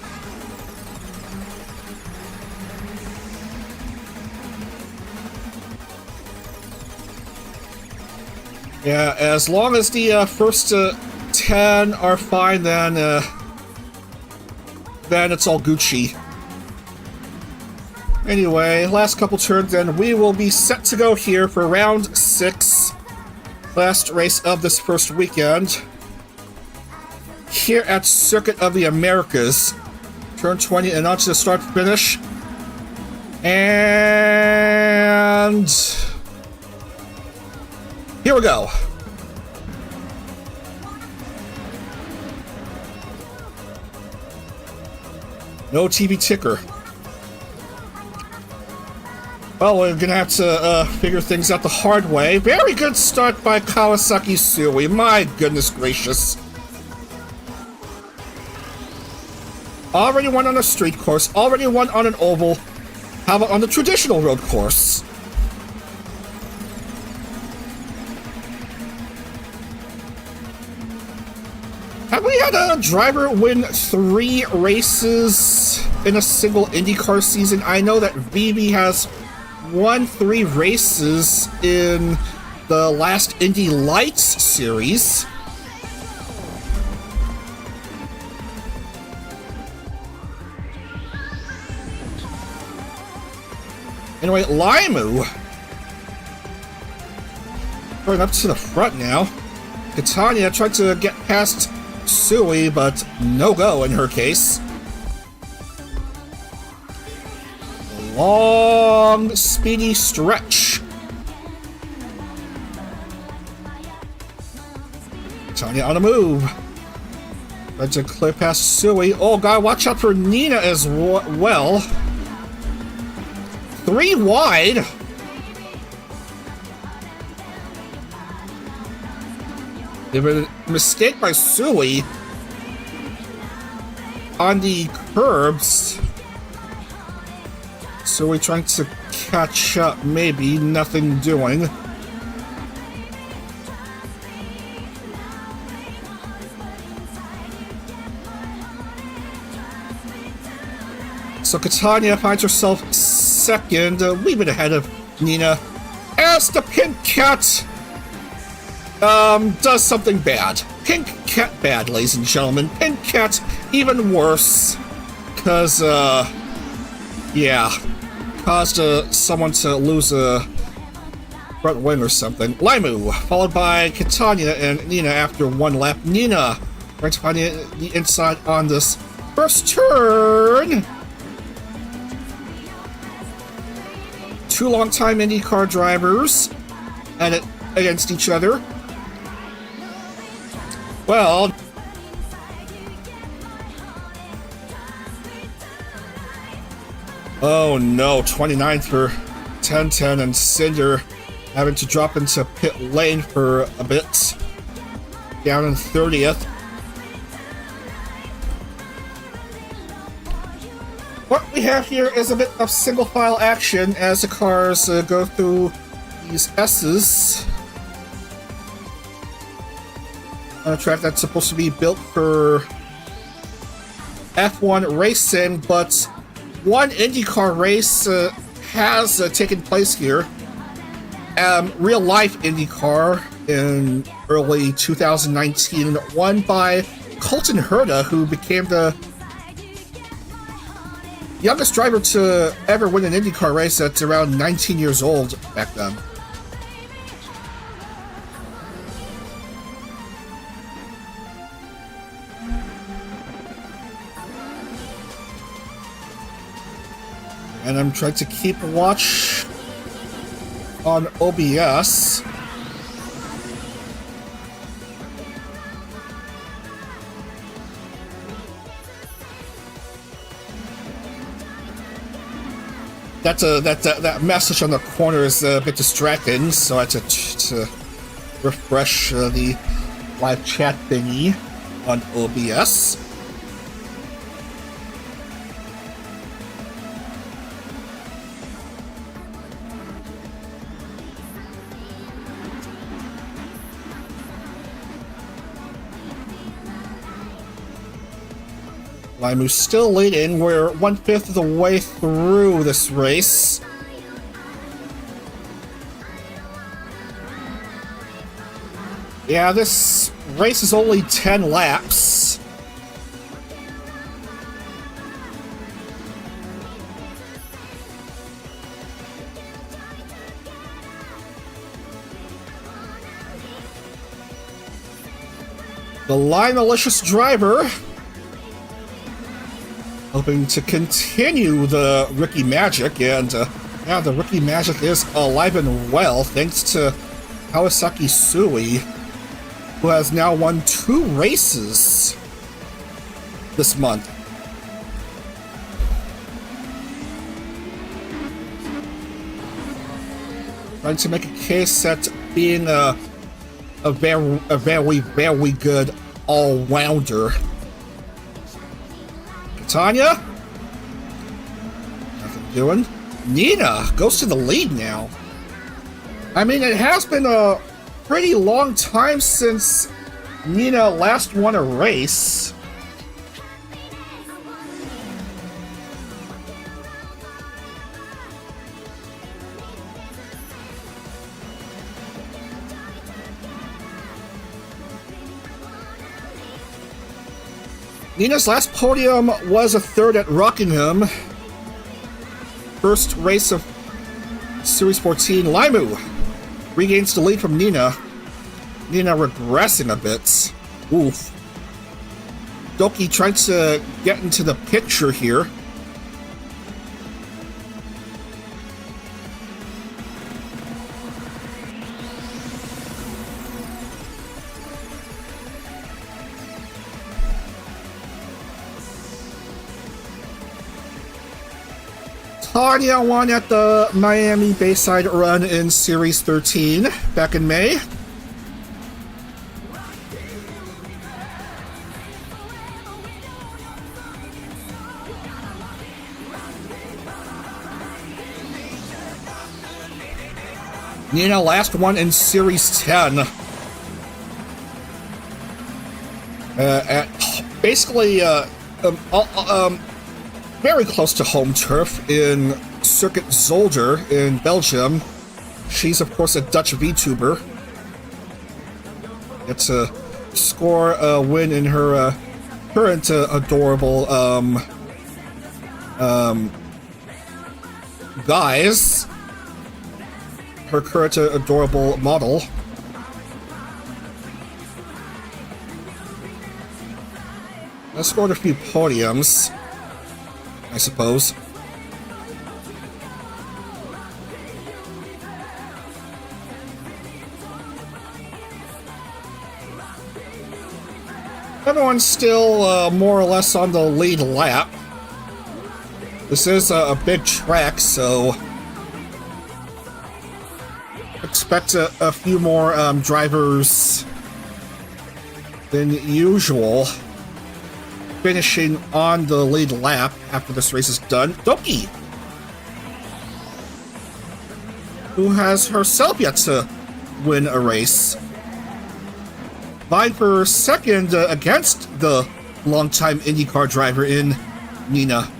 Yeah, as long as the first 10 are fine, then it's all Gucci. Anyway, last couple turns, then we will be set to go here for round 6. Last race of this first weekend. Here at Circuit of the Americas. Turn 20 and on to the start finish. And here we go. No TV ticker. Well, we're gonna have to figure things out the hard way. Very good start by Kawasaki Sui. My goodness gracious. Already won on a street course. Already won on an oval. How about on the traditional road course? Have we had a driver win 3 races in a single IndyCar season? I know that Vivi has won 3 races in the last Indy Lights series. Anyway, Laimu going up to the front now. Catania tried to get past Sui, but no go in her case. Long, speedy stretch. Tanya on the move. Trying to clear past Sui. Oh god, watch out for Nina as well. 3 wide. There was a mistake by Sui on the curbs. Sui trying to catch up, maybe. Nothing doing. So Catania finds herself second, a wee bit ahead of Nina, as the Pink Cat does something bad. Pink Cat bad, ladies and gentlemen. Pink Cat even worse, cause yeah, caused someone to lose a front wing or something. Limu, followed by Catania and Nina after 1 lap. Nina trying to find the inside on this first turn. 2 long-time IndyCar drivers at it against each other. Well, oh no, 29th for 1010 and Cinder having to drop into pit lane for a bit. Down in 30th. What we have here is a bit of single file action as the cars go through these S's. On a track that's supposed to be built for F1 racing, but one IndyCar race has taken place here. Real life IndyCar in early 2019, won by Colton Herta, who became the youngest driver to ever win an IndyCar race at around 19 years old back then. And I'm trying to keep watch on OBS. That message on the corner is a bit distracting, so I had to refresh the live chat thingy on OBS. Limu's still leading. We're 1/5 of the way through this race. Yeah, this race is only 10 laps. The Line Malicious driver hoping to continue the rookie magic, and yeah, the rookie magic is alive and well thanks to Kawasaki Sui, who has now won 2 races this month. Trying to make a case at being a very good all-rounder. Tanya? Nothing doing. Nina goes to the lead now. I mean, it has been a pretty long time since Nina last won a race. Nina's last podium was a 3rd at Rockingham. First race of Series 14. Limu regains the lead from Nina. Nina regressing a bit. Oof. Doki trying to get into the picture here. Tanya won at the Miami Bayside Run in Series 13 back in May. Nina last one in Series 10. At basically very close to home turf in Circuit Zolder in Belgium. She's, of course, a Dutch VTuber. It's a score a win in her current adorable guise. Her current adorable model. I scored a few podiums, I suppose. Everyone's still more or less on the lead lap. This is a big track, so expect a few more drivers than usual finishing on the lead lap after this race is done. Doki, who has herself yet to win a race, vying for second against the longtime IndyCar driver in Nina.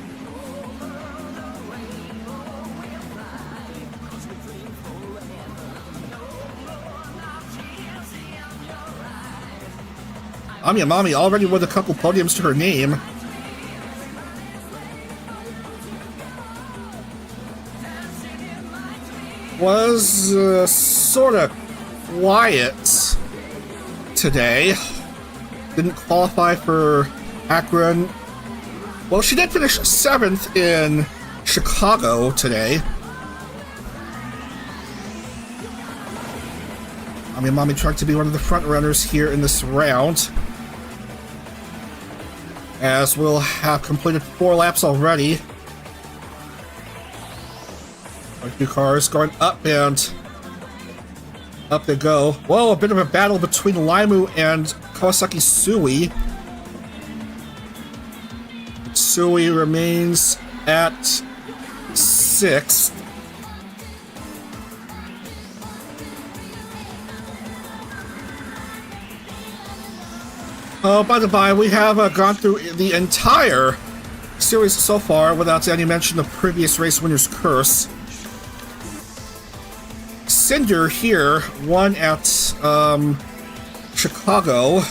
Amiyamami already with a couple podiums to her name. Was sort of quiet today. Didn't qualify for Akron. Well, she did finish 7th in Chicago today. Amiyamami trying to be one of the front runners here in this round, as we'll have completed 4 laps already. A few cars going up and up they go. Whoa, a bit of a battle between Laimu and Kawasaki Sui. Sui remains at 6th. Oh, by the by, we have gone through the entire series so far without any mention of previous race winner's curse. Cinder here won at Chicago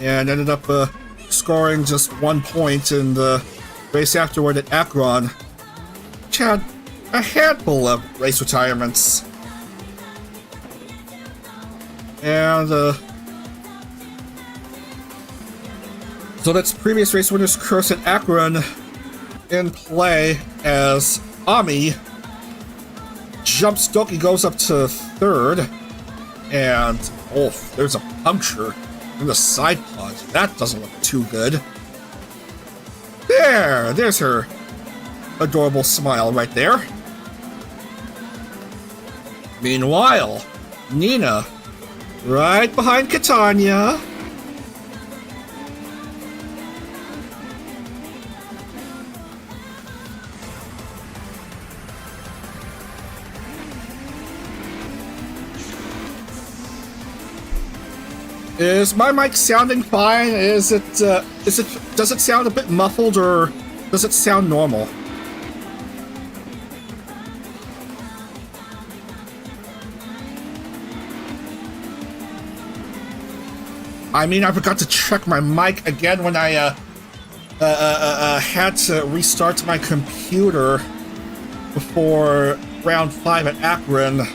and ended up scoring just 1 point in the race afterward at Akron, which had a handful of race retirements. And so that's previous race winner's curse at Akron in play as Ami jumps. Doki goes up to 3rd, and oh, there's a puncture in the side pod. That doesn't look too good. There's her adorable smile right there. Meanwhile, Nina right behind Catania. Is my mic sounding fine? Does it sound a bit muffled, or does it sound normal? I mean, I forgot to check my mic again when I had to restart my computer before round 5 at Akron.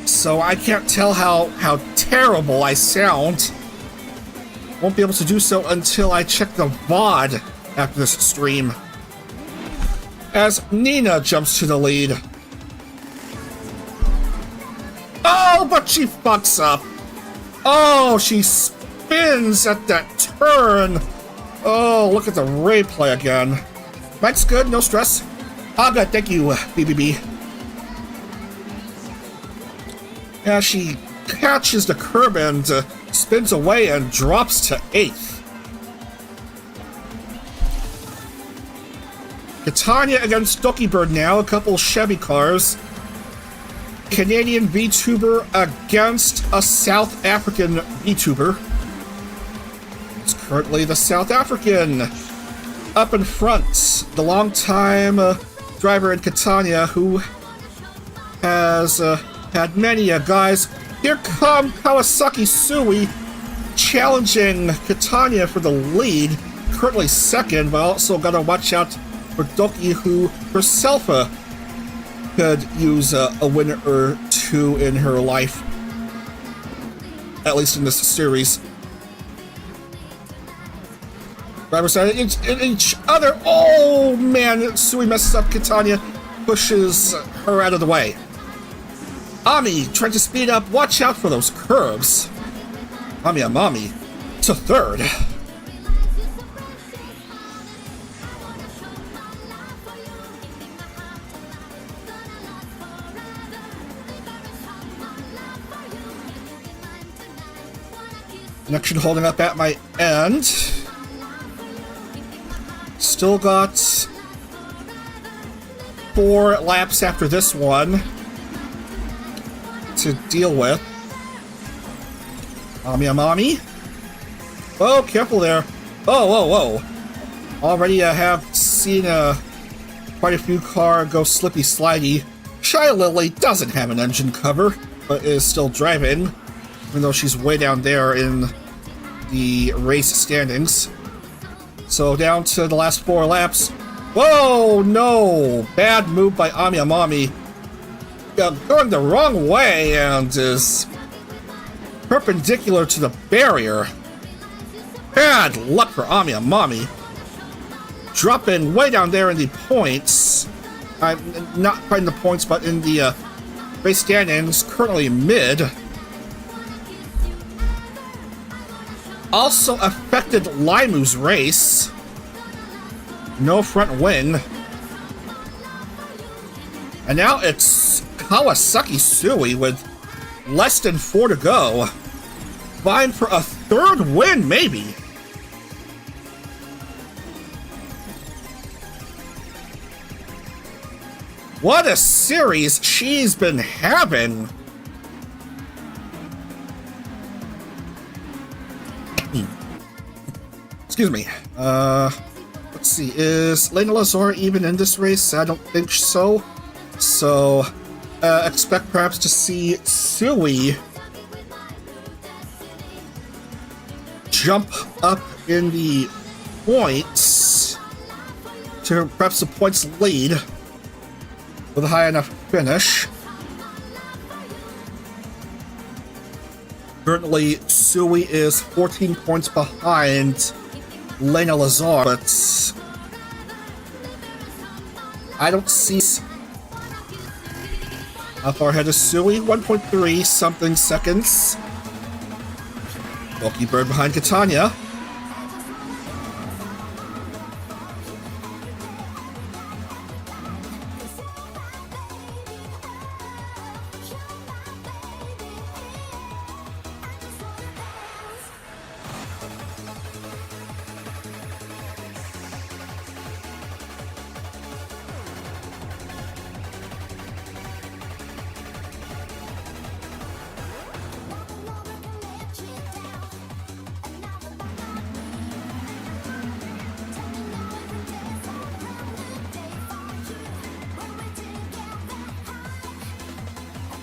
So I can't tell how terrible I sound. won't be able to do so until I check the VOD after this stream. As Nina jumps to the lead. Oh, but she fucks up. Oh, she spins at that turn. Oh, look at the replay again. Mike's good, no stress. Ah, good, thank you, BBB. Yeah, she catches the curb and spins away and drops to 8th. Catania against Dookie Bird now, a couple Chevy cars. Canadian VTuber against a South African VTuber. It's currently the South African up in front. The longtime driver in Catania who has had many guys. Here come Kawasaki Sui challenging Catania for the lead. Currently second, but also gotta watch out for Doki, who herself could use a winner or two in her life. At least in this series. Drivers side in each other. Oh man, Sui messes up. Catania pushes her out of the way. Ami trying to speed up. Watch out for those curves. Ami to third. Connection holding up at my end. Still got 4 laps after this one to deal with. Ami. Oh, careful there. Whoa. Already have seen quite a few cars go slippy slidey. Shy Lily doesn't have an engine cover, but is still driving, even though she's way down there in the race standings. So down to the last 4 laps. Whoa, no! Bad move by Ami. Going the wrong way and is perpendicular to the barrier. Bad luck for Ami. Dropping way down there in the points. Not quite in the points, but in the race standings. Currently mid. Also affected Limu's race. No front wing. And now it's Kawasaki Sui with less than 4 to go. Vying for a 3rd win, maybe. What a series she's been having. Excuse me. Let's see. Is Lena Lazar even in this race? I don't think so. So, expect perhaps to see Sui jump up in the points to perhaps the points lead with a high enough finish. Currently, Sui is 14 points behind Lena Lazar, but I don't see how far ahead is Sui. 1.3 something seconds. Bulky Bird behind Catania.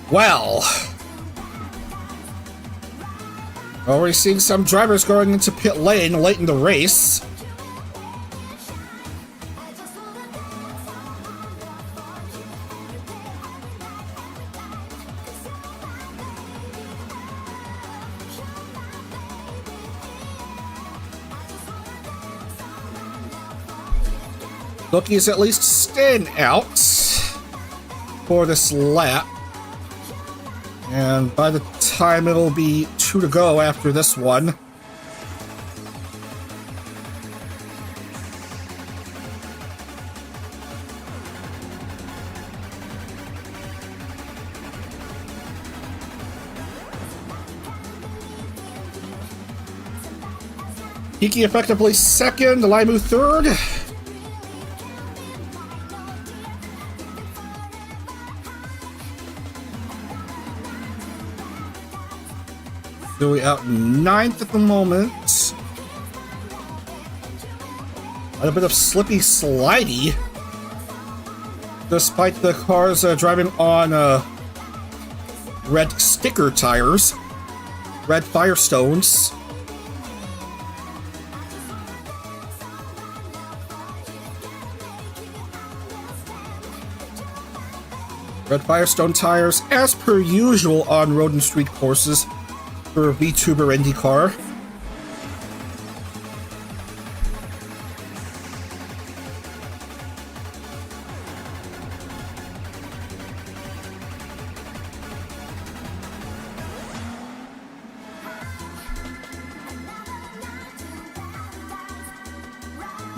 Well, already seeing some drivers going into pit lane late in the race. Bookie is at least staying out for this lap. And by the time it'll be 2 to go after this one. Kiki effectively second, Laimu third. Zoe out ninth at the moment. A bit of slippy slidey. Despite the cars driving on red sticker tires. Red Firestones. Red Firestone tires, as per usual on road and street courses for VTuber IndieCar.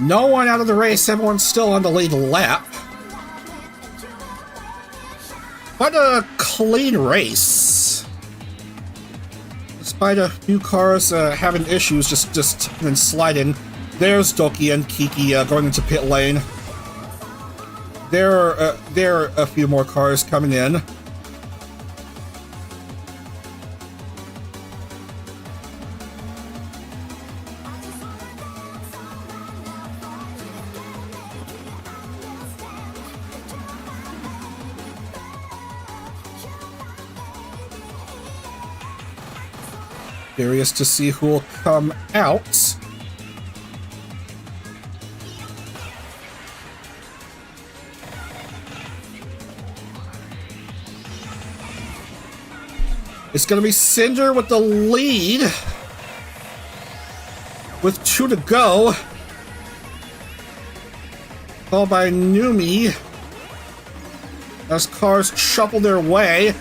No one out of the race, everyone's still on the lead lap. What a clean race. Despite a few cars having issues, just then sliding. There's Doki and Kiki going into pit lane. There are a few more cars coming in. Curious to see who will come out. It's going to be Cinder with the lead. With 2 to go. Followed by Numi. As cars shuffle their way.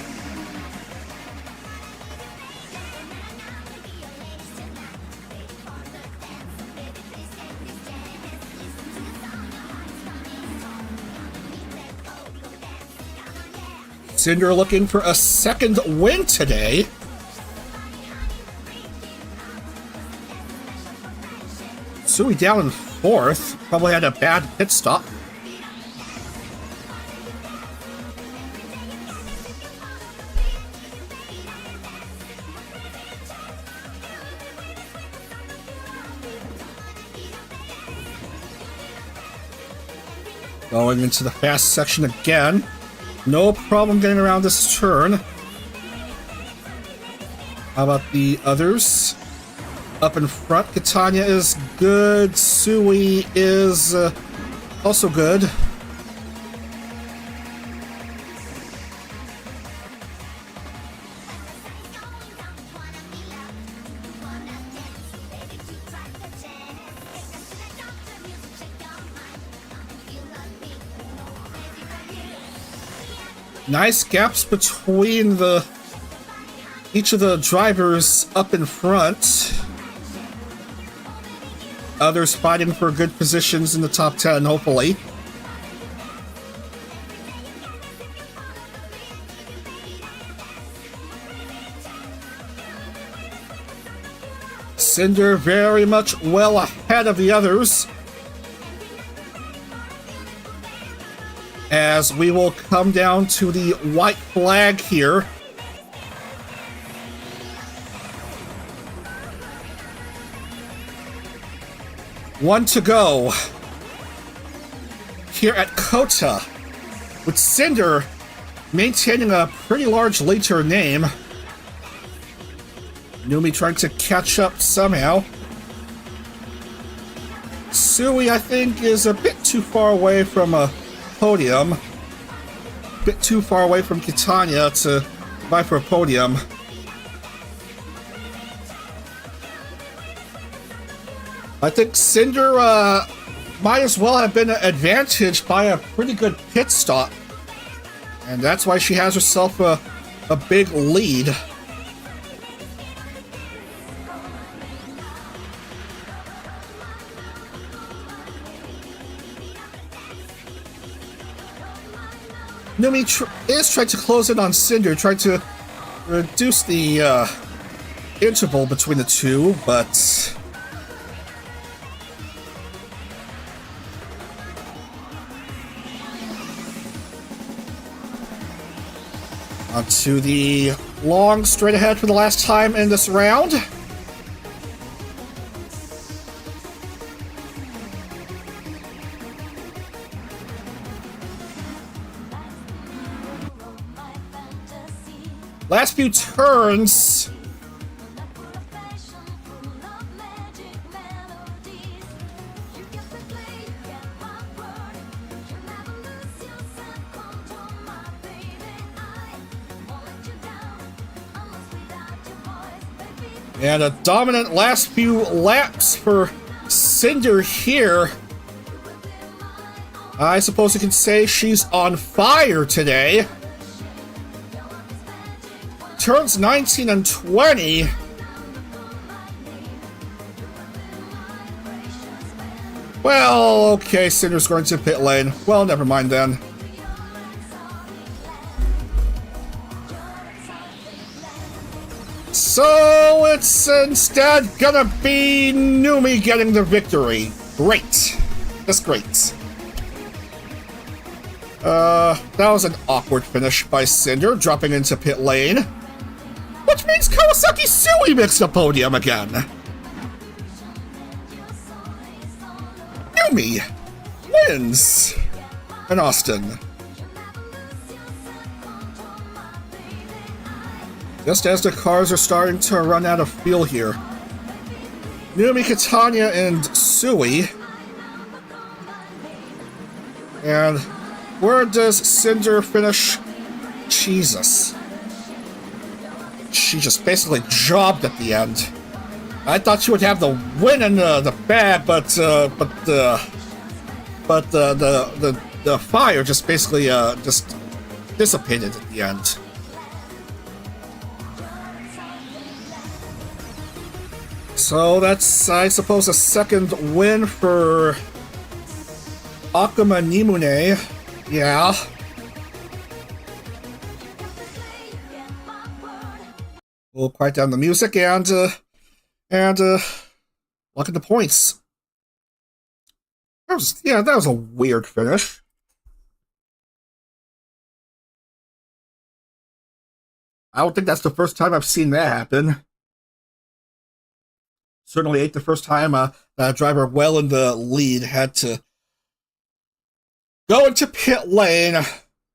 Cinder looking for a second win today. Sui down in 4th. Probably had a bad pit stop. Going into the fast section again. No problem getting around this turn. How about the others? Up in front, Catania is good. Sui is also good. Nice gaps between each of the drivers up in front. Others fighting for good positions in the top 10, hopefully. Cinder very much well ahead of the others. As we will come down to the white flag here. One to go. Here at Kota. With Cinder maintaining a pretty large lead to her name. Numi trying to catch up somehow. Sui, I think, is a bit too far away from a podium. A bit too far away from Catania to vie for a podium. I think Cinder might as well have been advantaged by a pretty good pit stop. And that's why she has herself a big lead. Numi is trying to close in on Cinder, trying to reduce the interval between the two, but onto the long straight ahead for the last time in this round. Last few turns. And a dominant last few laps for Cinder here. I suppose you can say she's on fire today. Turns 19 and 20. Well, okay, Cinder's going to pit lane. Well, never mind then. So it's instead gonna be Numi getting the victory. Great. That's great. That was an awkward finish by Cinder, dropping into pit lane. Which means Kawasaki Sui makes the podium again. Numi wins in Austin. Just as the cars are starting to run out of fuel here. Numi, Catania, and Sui. And where does Cinder finish? Jesus. She just basically jobbed at the end. I thought she would have the win in the bag, but the fire just basically just dissipated at the end. So that's, I suppose, a second win for Akuma Nimune. Yeah. We'll quiet down the music and look at the points. That was a weird finish. I don't think that's the first time I've seen that happen. Certainly ain't the first time a driver well in the lead had to go into pit lane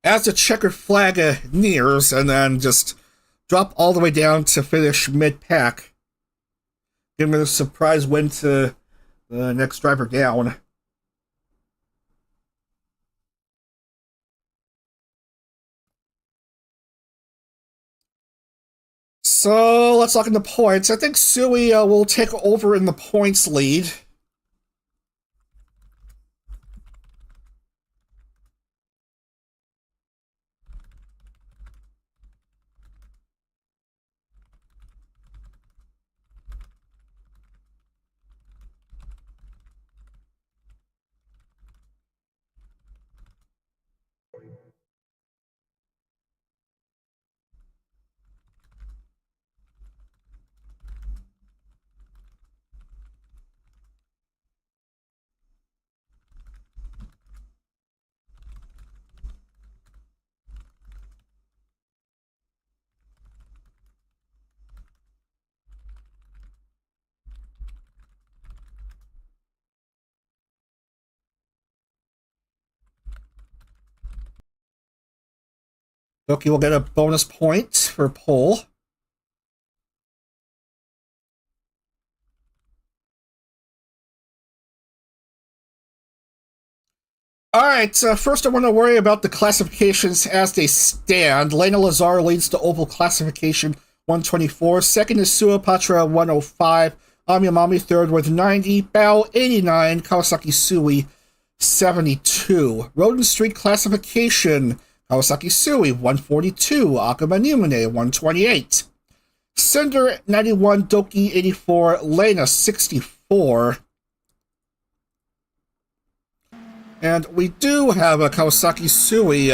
as the checkered flag nears and then just drop all the way down to finish mid-pack, giving a surprise win to the next driver down. So let's look at the points. I think Sui will take over in the points lead. Doki will get a bonus point for pole. Alright, first I want to worry about the classifications as they stand. Lena Lazar leads the Oval Classification 124. Second is Suapatra 105. Amiyamami third with 90, Bao 89, Kawasaki Sui 72. Road and Street classification, Kawasaki Sui 142, Akuma Numine 128. Cinder 91, Doki 84, Lena 64. And we do have a Kawasaki Sui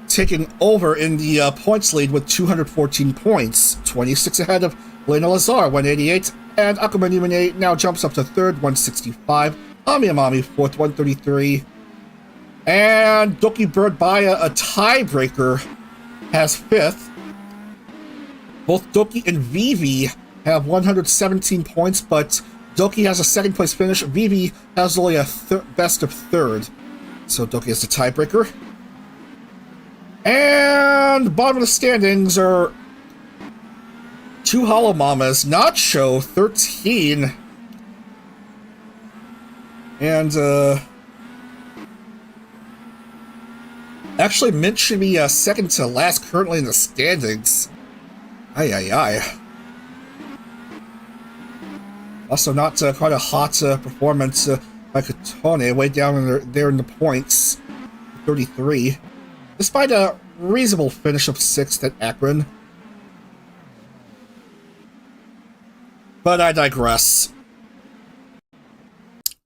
taking over in the points lead with 214 points, 26 ahead of Lena Lazar, 188, and Akuma Numine now jumps up to third, 165, Amiyamami fourth, 133, and Doki Bird Baya, a tiebreaker, has fifth. Both Doki and Vivi have 117 points, but Doki has a second place finish. Vivi has only a best of third. So Doki is the tiebreaker. And bottom of the standings are two Hollow Mamas, Nacho 13. And actually Mint should be second to last currently in the standings. Ay. Also, not quite a hot performance by Katone, way down there in the points, 33. Despite a reasonable finish of 6th at Akron. But I digress.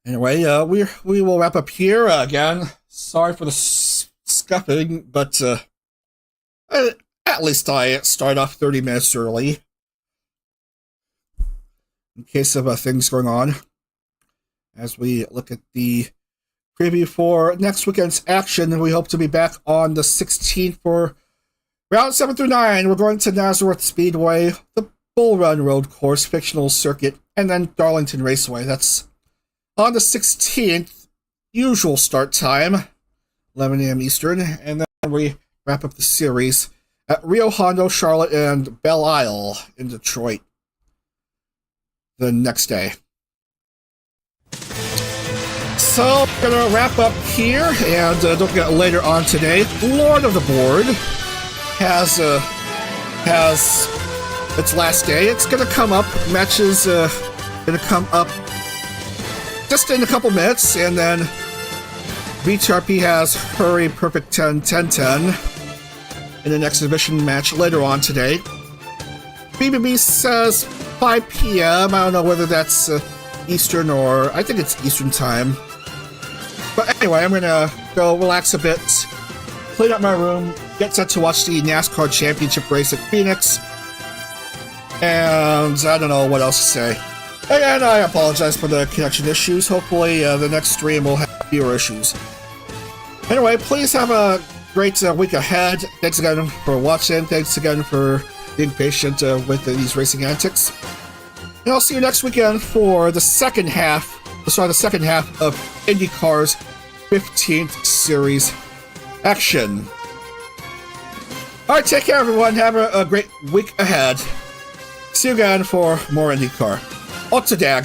Anyway, we will wrap up here again. Sorry for the scuffing, but at least I start off 30 minutes early. In case of things going on. As we look at the preview for next weekend's action, we hope to be back on the 16th for round 7 through 9. We're going to Nazareth Speedway, the Bull Run Road Course, Fictional Circuit, and then Darlington Raceway. That's on the 16th, usual start time, 11 a.m. Eastern, and then we wrap up the series at Rio Hondo, Charlotte, and Belle Isle in Detroit the next day. So, we're gonna wrap up here, and don't forget later on today, Lord of the Board has its last day. It's gonna come up, matches gonna come up just in a couple minutes, and then BTRP has Hurry Perfect 10 10 in an exhibition match later on today. BBB says 5 p.m. I don't know whether that's Eastern or... I think it's Eastern time. But anyway, I'm gonna go relax a bit, clean up my room, get set to watch the NASCAR Championship race at Phoenix, and I don't know what else to say. Again, I apologize for the connection issues. Hopefully the next stream will have fewer issues. Anyway, please have a great week ahead. Thanks again for watching. Thanks again for being patient with these racing antics. And I'll see you next weekend for the second half of IndieCar's 15th Series action. Alright, take care everyone. Have a great week ahead. See you again for more IndieCar. Otsadag.